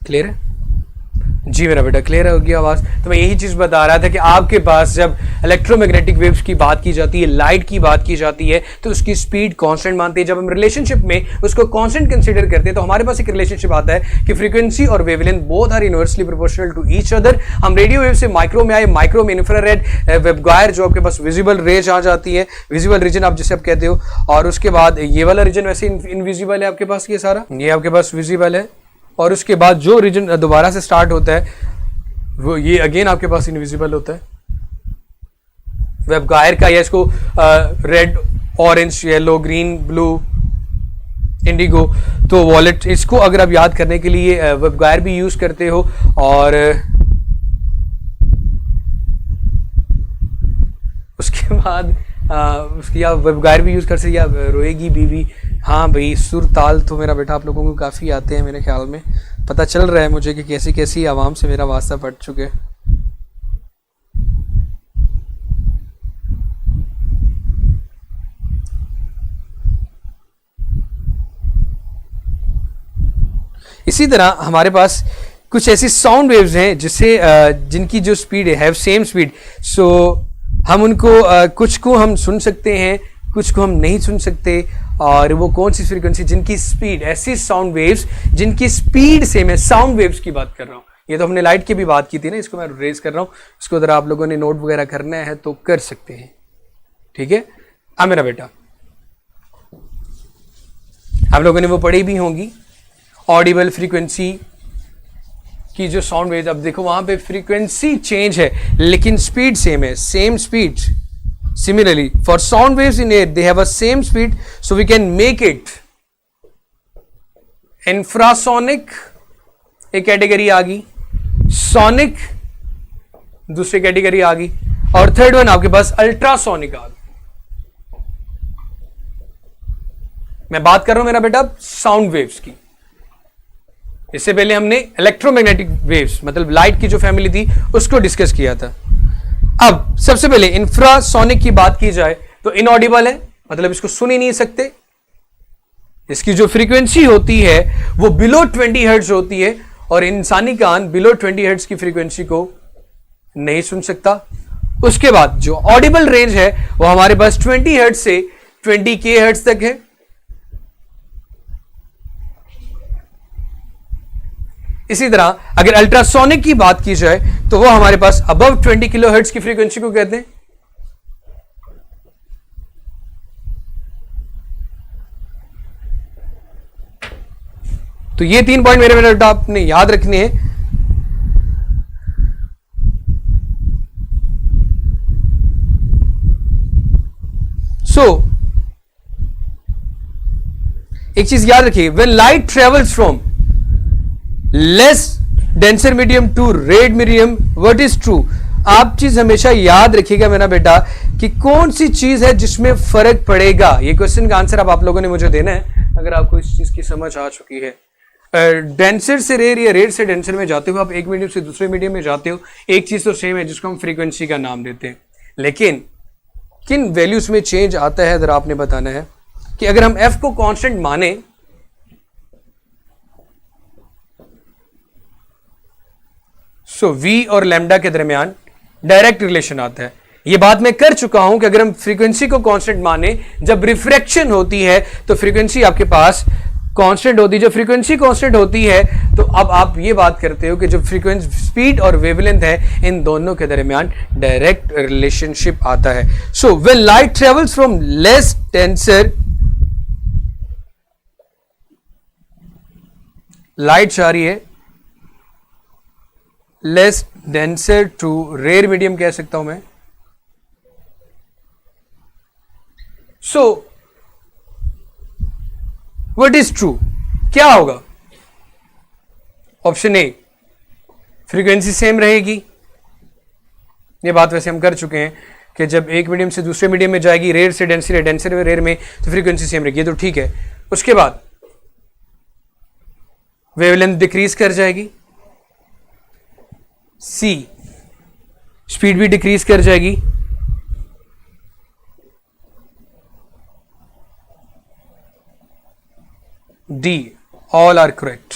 Speaker 1: क्लियर है जी मेरा बेटा, क्लियर हो गया आवाज। तो मैं यही चीज बता रहा था कि आपके पास जब इलेक्ट्रोमैग्नेटिक वेव्स की बात की जाती है, लाइट की बात की जाती है, तो उसकी स्पीड कांस्टेंट मानते हैं। जब हम रिलेशनशिप में उसको कांस्टेंट कंसीडर करते हैं तो हमारे पास एक रिलेशनशिप आता है कि फ्रीक्वेंसी और wavelength both are inversely proportional to each other. हम रेडियो वेव से माइक्रो में आए, माइक्रो में इंफ्रारेड, वेबगायर जो आपके पास विजिबल रेज आ जाती है, विजिबल रीजन आप जिसे आप कहते हो। और उसके बाद ये वाला रीजन वैसे इनविजिबल है आपके पास, ये सारा ये आपके पास विजिबल है। और उसके बाद जो रीजन दोबारा से स्टार्ट होता है वो ये अगेन आपके पास इनविजिबल होता है। वेबगायर का या इसको red, orange, yellow, green, blue, Indigo, तो वॉलेट, इसको अगर आप याद करने के लिए वेबगायर भी यूज करते हो। और उसके बाद उसकी आप वेबगायर भी यूज कर सकते, या रोएगी बीवी। हाँ भाई, सुर ताल तो मेरा बेटा आप लोगों को काफ़ी आते हैं मेरे ख्याल में। पता चल रहा है मुझे कि कैसी कैसी आवाम से मेरा वास्ता पड़ चुके। इसी तरह हमारे पास कुछ ऐसी साउंड वेव्स हैं जिसे जिनकी जो स्पीड है सेम स्पीड। सो हम उनको कुछ को हम सुन सकते हैं, कुछ को हम नहीं सुन सकते। और वो कौन सी फ्रीक्वेंसी, जिनकी स्पीड, ऐसी साउंड वेव्स जिनकी स्पीड सेम है, साउंड वेव्स की बात कर रहा हूँ। ये तो हमने लाइट की भी बात की थी ना, इसको मैं रेज कर रहा हूँ। इसको अगर आप लोगों ने नोट वगैरह करना है तो कर सकते हैं, ठीक है। अब मेरा बेटा आप लोगों ने वो पढ़ी भी होंगी, ऑडिबल फ्रीक्वेंसी की जो साउंड वेव। अब देखो वहां पे फ्रीक्वेंसी चेंज है लेकिन स्पीड सेम है, same speed. Similarly, for sound waves in air, they have a same speed, so we can make it infrasonic, एक कैटेगरी आ गई, सोनिक दूसरी कैटेगरी आ गई, और थर्ड वन आपके पास अल्ट्रासोनिक आ गई। मैं बात कर रहा हूं मेरा बेटा साउंड वेव्स की। इससे पहले हमने इलेक्ट्रोमैग्नेटिक वेव्स मतलब लाइट की जो फैमिली थी उसको डिस्कस किया था। अब सबसे पहले इंफ्रासोनिक की बात की जाए तो इनऑडिबल है, मतलब इसको सुन ही नहीं सकते। इसकी जो फ्रीक्वेंसी होती है वो बिलो 20 हर्ट्ज होती है और इंसानी कान बिलो 20 हर्ट्ज की फ्रीक्वेंसी को नहीं सुन सकता। उसके बाद जो ऑडिबल रेंज है वो हमारे पास 20 हर्ट्ज से 20 के हर्ट्ज तक है। इसी तरह अगर अल्ट्रासोनिक की बात की जाए तो वो हमारे पास अबव 20 किलोहर्ट्ज की फ्रीक्वेंसी को कहते हैं। तो ये 3 पॉइंट मेरे बेटा आपने याद रखने हैं। एक चीज याद रखिए, when light travels from less denser medium to red medium, what is true? आप चीज हमेशा याद रखिएगा मेरा बेटा कि कौन सी चीज है जिसमें फर्क पड़ेगा। ये क्वेश्चन का आंसर अब आप लोगों ने मुझे देना है अगर आपको इस चीज की समझ आ चुकी है। डेंसर से रेयर या रेयर से डेंसर में जाते हो आप, एक मीडियम से दूसरे मीडियम में जाते हो, एक चीज तो सेम है जिसको हम फ्रीक्वेंसी का नाम देते हैं, लेकिन किन वैल्यूज में चेंज आता है जरा आपने बताना है। कि अगर हम f को कांस्टेंट माने सो v और लैम्डा के दरमियान डायरेक्ट रिलेशन आता है। यह बात मैं कर चुका हूं कि अगर हम फ्रीक्वेंसी को कांस्टेंट माने, जब रिफ्रैक्शन होती है तो फ्रीक्वेंसी आपके पास कांस्टेंट होती है। जब फ्रीक्वेंसी कांस्टेंट होती है तो अब आप ये बात करते हो कि जो फ्रीक्वेंसी स्पीड और वेवलेंथ है इन दोनों के दरमियान डायरेक्ट रिलेशनशिप आता है। So when light travels from less denser, light जा रही है less denser to rare medium कह सकता हूं मैं। So what is true? क्या होगा? ऑप्शन ए, फ्रीक्वेंसी सेम रहेगी। ये बात वैसे हम कर चुके हैं कि जब एक मीडियम से दूसरे मीडियम में जाएगी, रेयर से डेंसर, डेंसर में रेयर में, तो फ्रीक्वेंसी सेम रहेगी, ये तो ठीक है। उसके बाद वेवलेंथ डिक्रीज कर जाएगी, सी स्पीड भी डिक्रीज कर जाएगी, डी ऑल आर करेक्ट।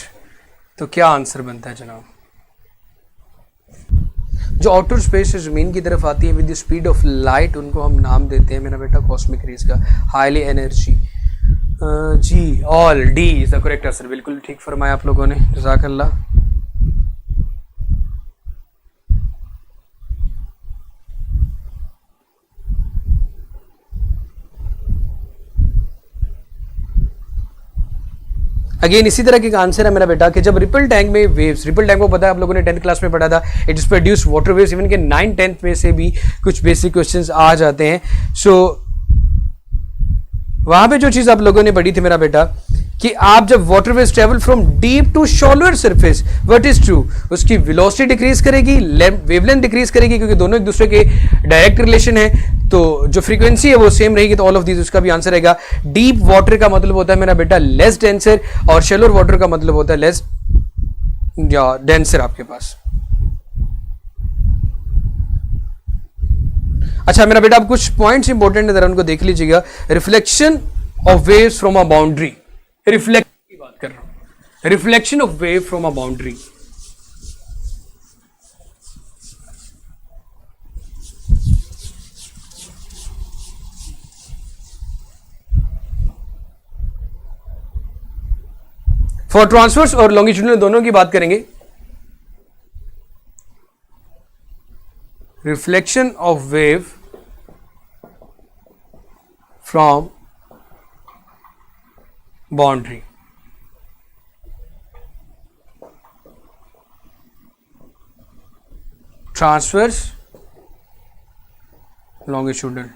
Speaker 1: तो क्या आंसर बनता है जनाब? जो आउटर स्पेस से जमीन की तरफ आती है with the speed of light, उनको हम नाम देते हैं मेरा बेटा कॉस्मिक रेज का, हाईली एनर्जी। जी ऑल, D is the correct answer. बिल्कुल ठीक फरमाया आप लोगों ने, जज़ाकल्लाह। अगेन इसी तरह के आंसर है मेरा बेटा कि जब रिपल टैंक में वेव्स, रिपल टैंक को पता है आप लोगों ने 10th क्लास में पढ़ा था, it is produce water waves. Even के 9th 10th में से भी कुछ बेसिक क्वेश्चंस आ जाते हैं। सो वहां पे जो चीज आप लोगों ने पढ़ी थी मेरा बेटा कि आप जब water waves travel from deep to shallower surface, what is true? उसकी वेलोसिटी डिक्रीज करेगी, वेवलेंथ डिक्रीज करेगी, क्योंकि दोनों एक दूसरे के डायरेक्ट रिलेशन है। तो जो फ्रीक्वेंसी है वो सेम रहेगी, तो ऑल ऑफ दीज उसका भी आंसर रहेगा। डीप वाटर का मतलब होता है मेरा बेटा लेस डेंसर, और शैलोर वाटर का मतलब होता है लेस या डेंसर आपके पास। अच्छा मेरा बेटा, अब कुछ पॉइंट्स इंपॉर्टेंट है, जरा उनको देख लीजिएगा। Reflection of waves from a boundary, reflection की बात कर रहा हूं, reflection of wave from a boundary. For transverse और लॉन्गिट्यूडनल दोनों की बात करेंगे। Reflection of wave from boundary, transverse, longitudinal.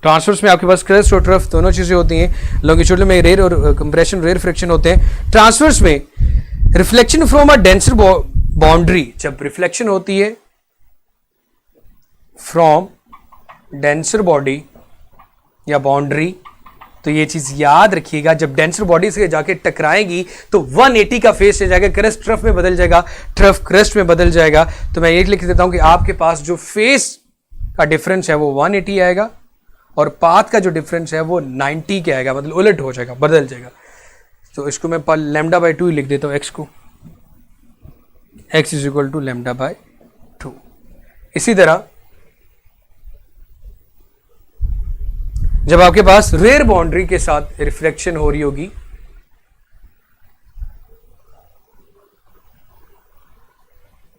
Speaker 1: Transverse में आपके पास क्रेस्ट और ट्रफ दोनों चीजें होती हैं, लॉन्गिट्यूडनल में रेयर और कंप्रेशन, रेयर फ्रिक्शन होते हैं। ट्रांसवर्स में reflection from a denser boundary, जब रिफ्लेक्शन होती है फ्रॉम डेंसर बॉडी या बाउंड्री, तो ये चीज याद रखिएगा, जब डेंसर बॉडी से जाके टकराएगी तो 180 का फेस से जाएगा, क्रेस्ट ट्रफ में बदल जाएगा, ट्रफ क्रेस्ट में बदल जाएगा। तो मैं ये लिख देता हूं कि आपके पास जो फेस का डिफरेंस है वो 180 आएगा, और पाथ का जो डिफरेंस है वो 90 के आएगा, मतलब उलट हो जाएगा, बदल जाएगा। तो इसको मैं λ/2 ही लिख देता हूं, x को, x = λ/2। इसी तरह जब आपके पास रेयर बाउंड्री के साथ रिफ्लेक्शन हो रही होगी,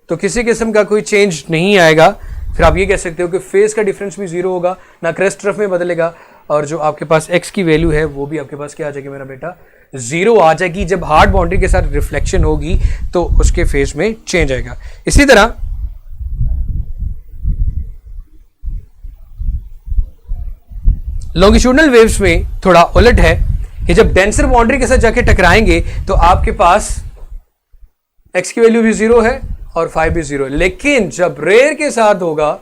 Speaker 1: तो किसी किस्म का कोई चेंज नहीं आएगा। फिर आप ये कह सकते हो कि फेस का डिफरेंस भी 0 होगा, ना क्रेस्ट ट्रफ में बदलेगा, और जो आपके पास x की वैल्यू है वो भी आपके पास क्या आ जाएगी मेरा बेटा, 0 आ जाएगी। जब हार्ड बाउंड्री के साथ रिफ्लेक्शन होगी तो उसके फेस में चेंज आएगा। इसी तरह लॉन्गिट्यूडनल वेव्स में थोड़ा उलट है ये जब डेंसर बाउंड्री के साथ जाके टकराएंगे तो आपके पास x की वैल्यू भी 0 है और फाई भी 0 है। लेकिन जब रेयर के साथ होगा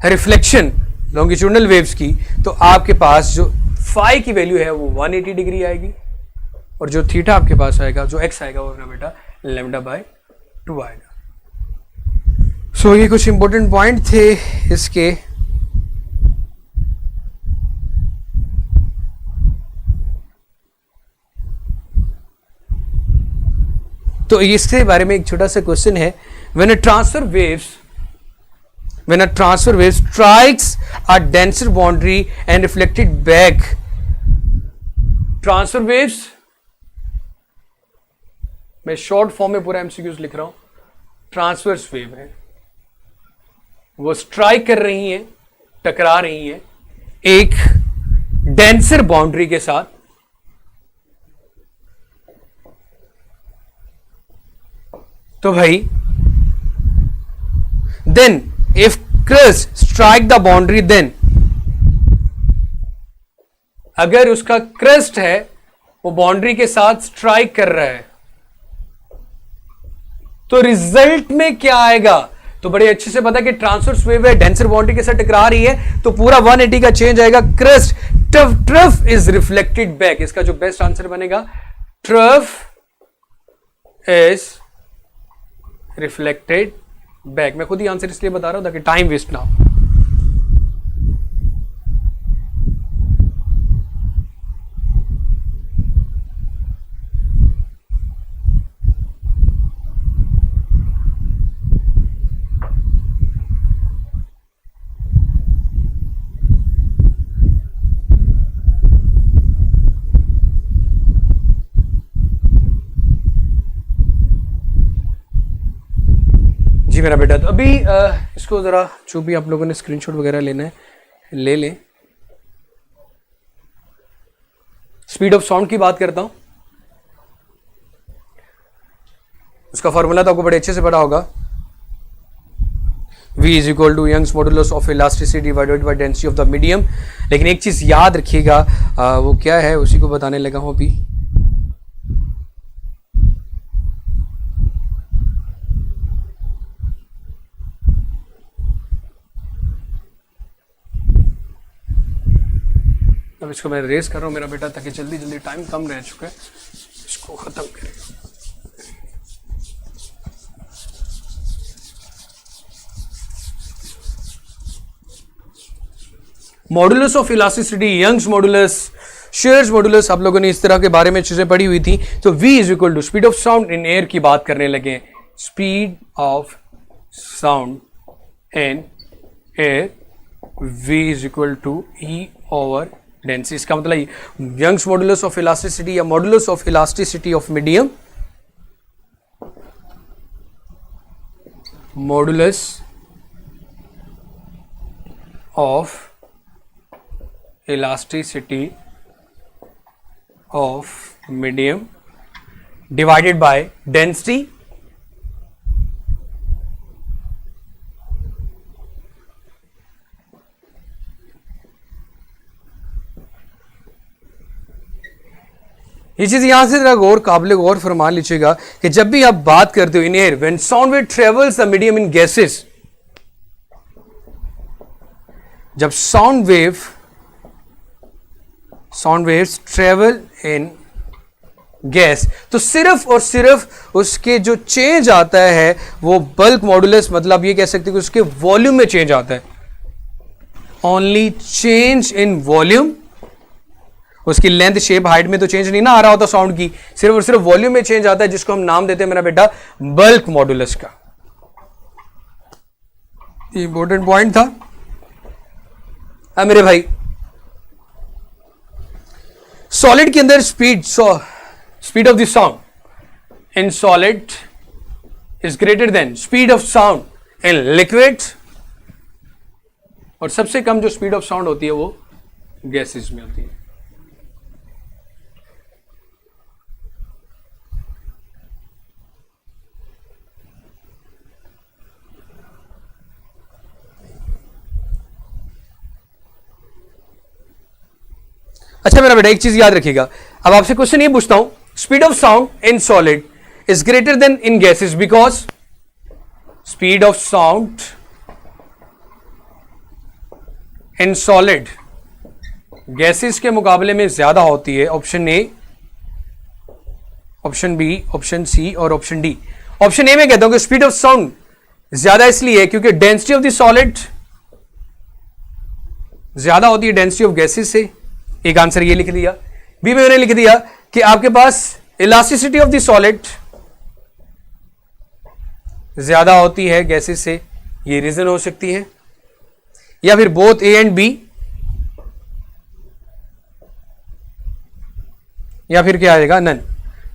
Speaker 1: रिफ्लेक्शन लॉन्गिट्यूडनल वेव्स की, तो आपके पास जो फाई की वैल्यू है वो 180 डिग्री आएगी और जो थीटा आपके पास आएगा, जो x आएगा, वो अपना बेटा λ/2 आएगा। सो ये कुछ इंपॉर्टेंट पॉइंट थे इसके। तो इसके बारे में एक छोटा सा क्वेश्चन है, when a transfer wave strikes a denser boundary and reflected back, transfer waves, मैं शॉर्ट फॉर्म में पूरा एमसीक्यूज लिख रहा हूं, ट्रांसवर्स वेव है, वो स्ट्राइक कर रही हैं, टकरा रही हैं एक डेंसर बाउंड्री के साथ, तो भाई then if crust strike the boundary, then अगर उसका क्रस्ट है वो बाउंड्री के साथ स्ट्राइक कर रहा है, तो रिजल्ट में क्या आएगा? तो बड़े अच्छे से पता है कि ट्रांसवर्स वेव है, डेंसर बाउंड्री के साथ टकरा रही है, तो पूरा 180 का चेंज आएगा। Crust trough is reflected back, इसका जो बेस्ट आंसर बनेगा, ट्रफ इज रिफ्लेक्टेड बैक। मैं खुद ही आंसर इसलिए बता रहा हूं ताकि टाइम वेस्ट ना हो। जी मेरा बेटा, तो अभी इसको ज़रा जो भी आप लोगों ने स्क्रीनशॉट वगैरह लेना है ले लें। स्पीड ऑफ साउंड की बात करता हूं, उसका फॉर्मूला तो आपको बड़े अच्छे से पता होगा, V is equal to Young's modulus of elasticity divided by density of the medium. लेकिन एक चीज़ याद रखिएगा, वो क्या है उसी को बताने लगा हूं अभी। अब इसको मैं रेस कर रहा हूँ मेरा बेटा, ताकि जल्दी जल्दी, टाइम कम रह चुका है, इसको खत्म करें। Modulus of elasticity, Young's modulus, shear's modulus, आप लोगों ने इस तरह के बारे में चीजें पढ़ी हुई थी। तो V is equal to speed of sound in air की बात करने लगे, speed of sound in air, V is equal to E over density. इसका मतलब यंग्स मॉडुलस ऑफ इलास्टिसिटी या modulus of elasticity of medium, modulus of elasticity of medium divided by density ये चीज यहां से जरा गौर, काबिल गौर फरमा लीजिएगा कि जब भी आप बात करते हो in air, when sound wave travels the medium in gases, जब sound waves travel in gas, तो सिर्फ और सिर्फ उसके जो चेंज आता है वो बल्क मॉडुलस, मतलब ये कह सकते हैं कि उसके वॉल्यूम में चेंज आता है, ओनली चेंज इन वॉल्यूम। उसकी लेंथ, शेप, हाइट में तो चेंज नहीं ना आ रहा होता साउंड की, सिर्फ और सिर्फ वॉल्यूम में चेंज आता है, जिसको हम नाम देते हैं मेरा बेटा बल्क मॉडुलस का। इंपॉर्टेंट पॉइंट था। अब मेरे भाई, सॉलिड के अंदर speed of the sound in solid is greater then speed of sound in liquid, और सबसे कम जो स्पीड ऑफ साउंड होती है वो गैसेस में होती है। अच्छा मेरा बेटा एक चीज याद रखिएगा, अब आपसे क्वेश्चन ये पूछता हूं, speed of sound in solid is greater than in gases because speed of sound in solid gases के मुकाबले में ज्यादा होती है। Option A, option B, option C और ऑप्शन डी। ऑप्शन ए में कहता हूं कि स्पीड ऑफ साउंड ज्यादा इसलिए क्योंकि डेंसिटी ऑफ द सॉलिड ज्यादा होती है डेंसिटी ऑफ गैसेस से। एक आंसर ये लिख दिया। बी में मैंने लिख दिया कि आपके पास इलास्टिसिटी ऑफ द सॉलिड ज्यादा होती है गैसेस से, ये रीजन हो सकती है। या फिर बोथ ए एंड बी, या फिर क्या आएगा, नन।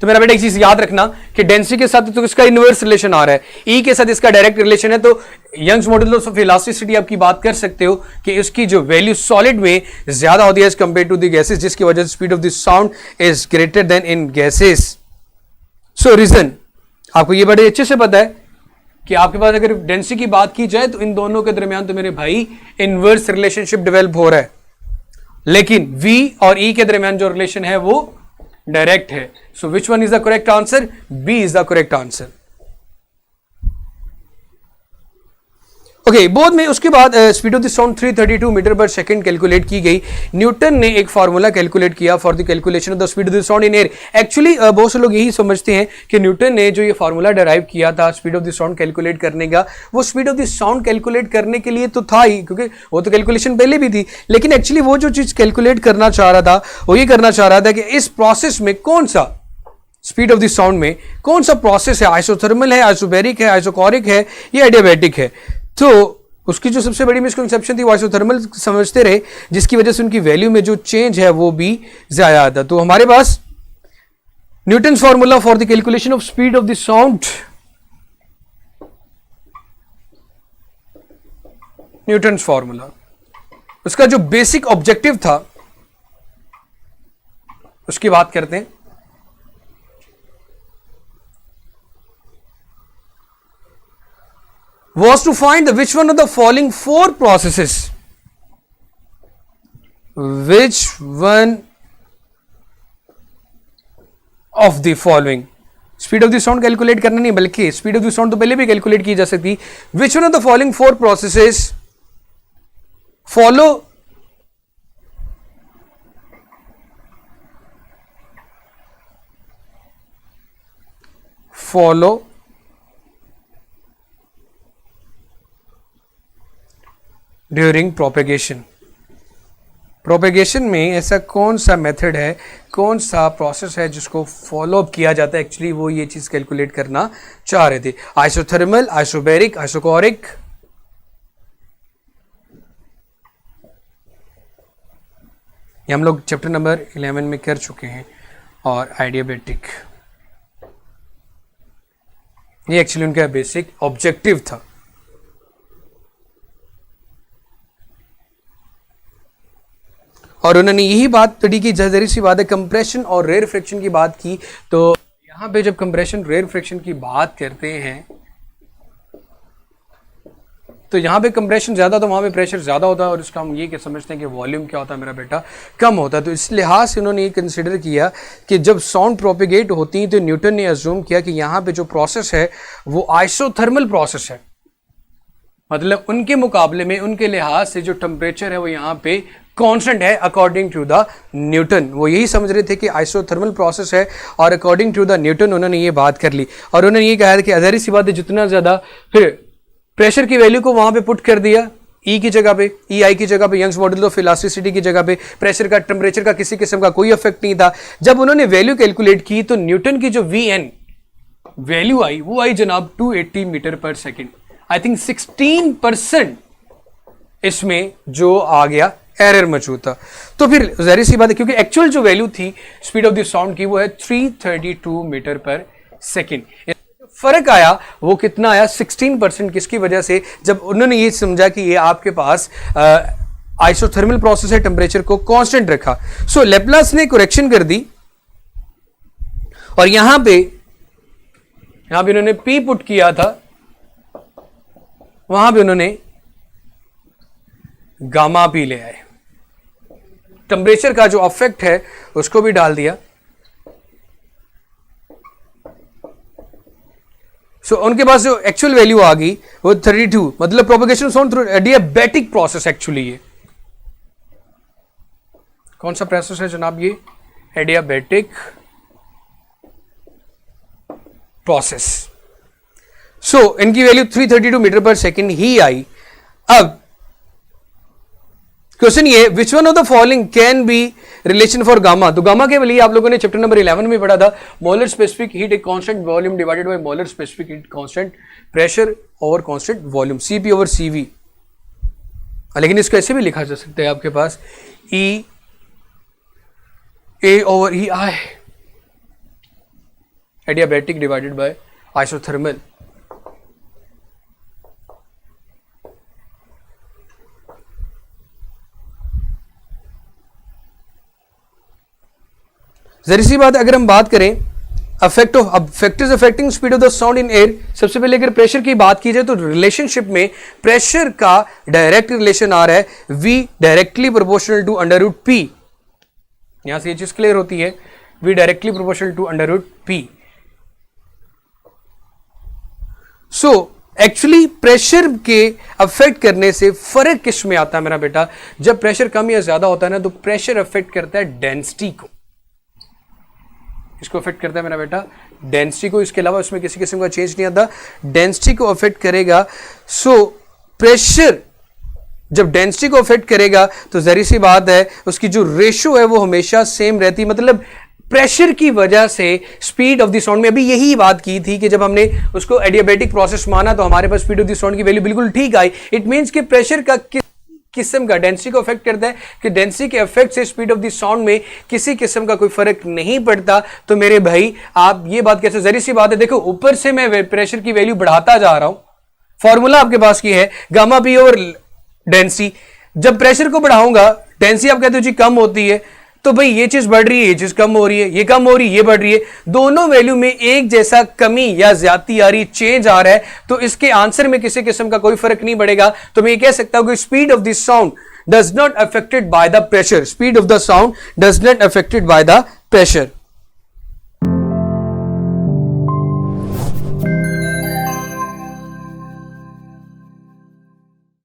Speaker 1: तो मेरा बेटा एक चीज याद रखना कि डेंसिटी के साथ तो इसका इनवर्स रिलेशन आ रहा है, ई के साथ इसका डायरेक्ट रिलेशन है। तो यंग्स मॉडुलस ऑफ इलास्टिसिटी आपकी बात कर सकते हो कि इसकी जो वैल्यू सॉलिड में ज्यादा होती है as compare to the gases, जिसकी वजह से speed of the sound is greater than in gases. So reason आपको ये बड़े अच्छे से पता है कि आपके पास अगर डेंसिटी की बात की जाए तो इन दोनों के दरमियान तो मेरे भाई इनवर्स रिलेशनशिप डेवलप हो रहा है, लेकिन V और E के दरमियान जो रिलेशन है वो डायरेक्ट है। So which one is the correct answer? B is the correct answer. Okay, बोध में उसके बाद speed of the sound 332 metre पर सेकंड कैलकुलेट की गई। न्यूटन ने एक फार्मूला कैलकुलेट किया for the calculation of the speed of the sound in air. Actually बहुत से लोग यही समझते हैं कि न्यूटन ने जो ये फार्मूला डिराइव किया था speed of the sound calculate करने का, वो speed of the sound calculate करने के लिए तो था ही, क्योंकि वो तो कैलकुलेशन पहले भी थी, लेकिन एक्चुअली वो जो चीज कैलकुलेट करना चाह रहा था वो ये करना चाह रहा था कि इस प्रोसेस में कौन सा स्पीड ऑफ द साउंड में कौन सा प्रोसेस है, आइसोथर्मल है, आइसोबैरिक है, आइसोकोरिक है या एडियाबैटिक है। तो उसकी जो सबसे बड़ी मिसकंसेप्शन थी वो आइसोथर्मल समझते रहे, जिसकी वजह से उनकी वैल्यू में जो चेंज है वो भी ज्यादा आता। तो हमारे पास Newton's formula for the calculation of speed of the sound, Newton's formula, उसका जो बेसिक ऑब्जेक्टिव था उसकी बात करते हैं। Was to find which one of the following four processes, which one of the following, speed of the sound calculate करना नहीं बल्कि स्पीड ऑफ द साउंड तो पहले भी कैलकुलेट की जा सकती। विच one of the following four processes follow during propagation. Propagation में ऐसा कौन सा मेथड है, कौन सा प्रोसेस है जिसको फॉलो अप किया जाता है? एक्चुअली वो ये चीज कैलकुलेट करना चाह रहे थे। आइसोथर्मल, आइसोबैरिक, आइसोकोरिक, ये हम लोग चैप्टर नंबर 11 में कर चुके हैं, और आइडियाबैटिक, ये एक्चुअली उनका बेसिक ऑब्जेक्टिव था। और उन्होंने यही बात पढ़ी कि जहरी सी बात है, कंप्रेशन और रेयर फ्रिक्शन की बात की। तो यहां पे जब कंप्रेशन रेयर फ्रिक्शन की बात करते हैं तो यहां पे कंप्रेशन ज्यादा तो वहां पे प्रेशर ज्यादा होता है, और इसका हम ये क्या समझते हैं कि वॉल्यूम क्या होता है मेरा बेटा, कम होता है। तो इस लिहाज से उन्होंने ये कंसिडर किया कि जब साउंड प्रोपेगेट होती है तो न्यूटन ने अज्यूम किया कि यहाँ पे जो प्रोसेस है वो आइसोथर्मल प्रोसेस है, मतलब उनके मुकाबले में उनके लिहाज से जो टेम्परेचर है वो यहाँ पे कांस्टेंट है अकॉर्डिंग टू द न्यूटन। वो यही समझ रहे थे कि आइसोथर्मल प्रोसेस है, और अकॉर्डिंग टू द न्यूटन उन्होंने ये बात कर ली। और उन्होंने ये कहा कि ज़ाहिर सी बात है जितना ज़्यादा फिर प्रेशर की वैल्यू को वहाँ पे पुट कर दिया, ई की जगह पे, ई आई की जगह पे, यंग्स मॉडल ऑफ इलास्टिसिटी की जगह पे, प्रेशर का टेम्परेचर का किसी किस्म का कोई इफेक्ट नहीं था। जब उन्होंने वैल्यू कैलकुलेट की तो न्यूटन की जो वी.एन वैल्यू आई वो आई जनाब 280 मीटर पर सेकेंड। आई थिंक 16% इसमें जो आ गया एरर मौजूद था। तो फिर जाहिर सी बात है क्योंकि एक्चुअल जो वैल्यू थी स्पीड ऑफ द साउंड की वो है 332 मीटर पर सेकेंड। फर्क आया वो कितना आया, 16%। किसकी वजह से? जब उन्होंने ये समझा कि ये आपके पास आइसोथर्मल प्रोसेस है, टेम्परेचर को कांस्टेंट रखा। सो लेप्लास ने करेक्शन कर दी, और यहां पे उन्होंने पी पुट किया था, वहां पे उन्होंने गामा पी ले आए। टेम्परेचर का जो अफेक्ट है उसको भी डाल दिया। सो उनके पास जो एक्चुअल वैल्यू आ गई वो 32, मतलब propagation sound through adiabatic process. Actually ये कौन सा प्रोसेस है जनाब? ये एडियाबैटिक प्रोसेस। सो इनकी वैल्यू 332 मीटर पर सेकेंड ही आई। अब क्वेश्चन ये, which one of the following can be relation for gamma? तो गामा के लिए आप लोगों ने चैप्टर नंबर 11 में पढ़ा था, मोलर स्पेसिफिक हीट एक constant volume divided by molar specific heat constant pressure over constant volume, CP over CV. लेकिन इसको ऐसे भी लिखा जा सकता है आपके पास, E A over E I, adiabatic divided by isothermal. जरी सी बात, अगर हम बात करें affect of factors affecting speed of the sound in air, सबसे पहले अगर प्रेशर की बात की जाए तो रिलेशनशिप में प्रेशर का डायरेक्ट रिलेशन आ रहा है V directly proportional to under root P। यहां से ये चीज क्लियर होती है, V directly proportional to under root P। So actually pressure के अफेक्ट करने से फर्क किस में आता है मेरा बेटा? जब प्रेशर कम या ज्यादा होता है ना, तो प्रेशर अफेक्ट करता है डेंसिटी को। इसको अफेक्ट करता है मेरा बेटा डेंसिटी को, इसके अलावा उसमें किसी किस्म का चेंज नहीं आता, डेंसिटी को अफेक्ट करेगा। सो प्रेशर जब डेंसिटी को अफेक्ट करेगा तो जरी सी बात है उसकी जो रेशो है वो हमेशा सेम रहती है। मतलब प्रेशर की वजह से स्पीड ऑफ द साउंड में, अभी यही बात की थी कि जब हमने उसको एडियाबैटिक प्रोसेस माना तो हमारे पास स्पीड ऑफ द साउंड की वैल्यू बिल्कुल ठीक आई। इट मींस कि प्रेशर का किस्म का डेंसिटी को अफेक्ट करता है कि डेंसिटी के अफेक्ट से स्पीड ऑफ द साउंड में किसी किस्म का कोई फर्क नहीं पड़ता। तो मेरे भाई आप ये बात कैसे, जरी सी बात है, देखो ऊपर से मैं प्रेशर की वैल्यू बढ़ाता जा रहा हूं, फॉर्मूला आपके पास की है गामा पी ओवर डेंसिटी। जब प्रेशर को बढ़ाऊंगा डेंसिटी आप कहते हो जी कम होती है, तो भाई ये चीज बढ़ रही है, ये चीज कम हो रही है, ये कम हो रही है, ये बढ़ रही है, दोनों वैल्यू में एक जैसा कमी या ज्यादती आ रही, चेंज आ रहा है, तो इसके आंसर में किसी किस्म का कोई फर्क नहीं पड़ेगा। तो मैं ये कह सकता हूं कि speed of the sound does not affected by the pressure, speed of the sound does not affected by the pressure.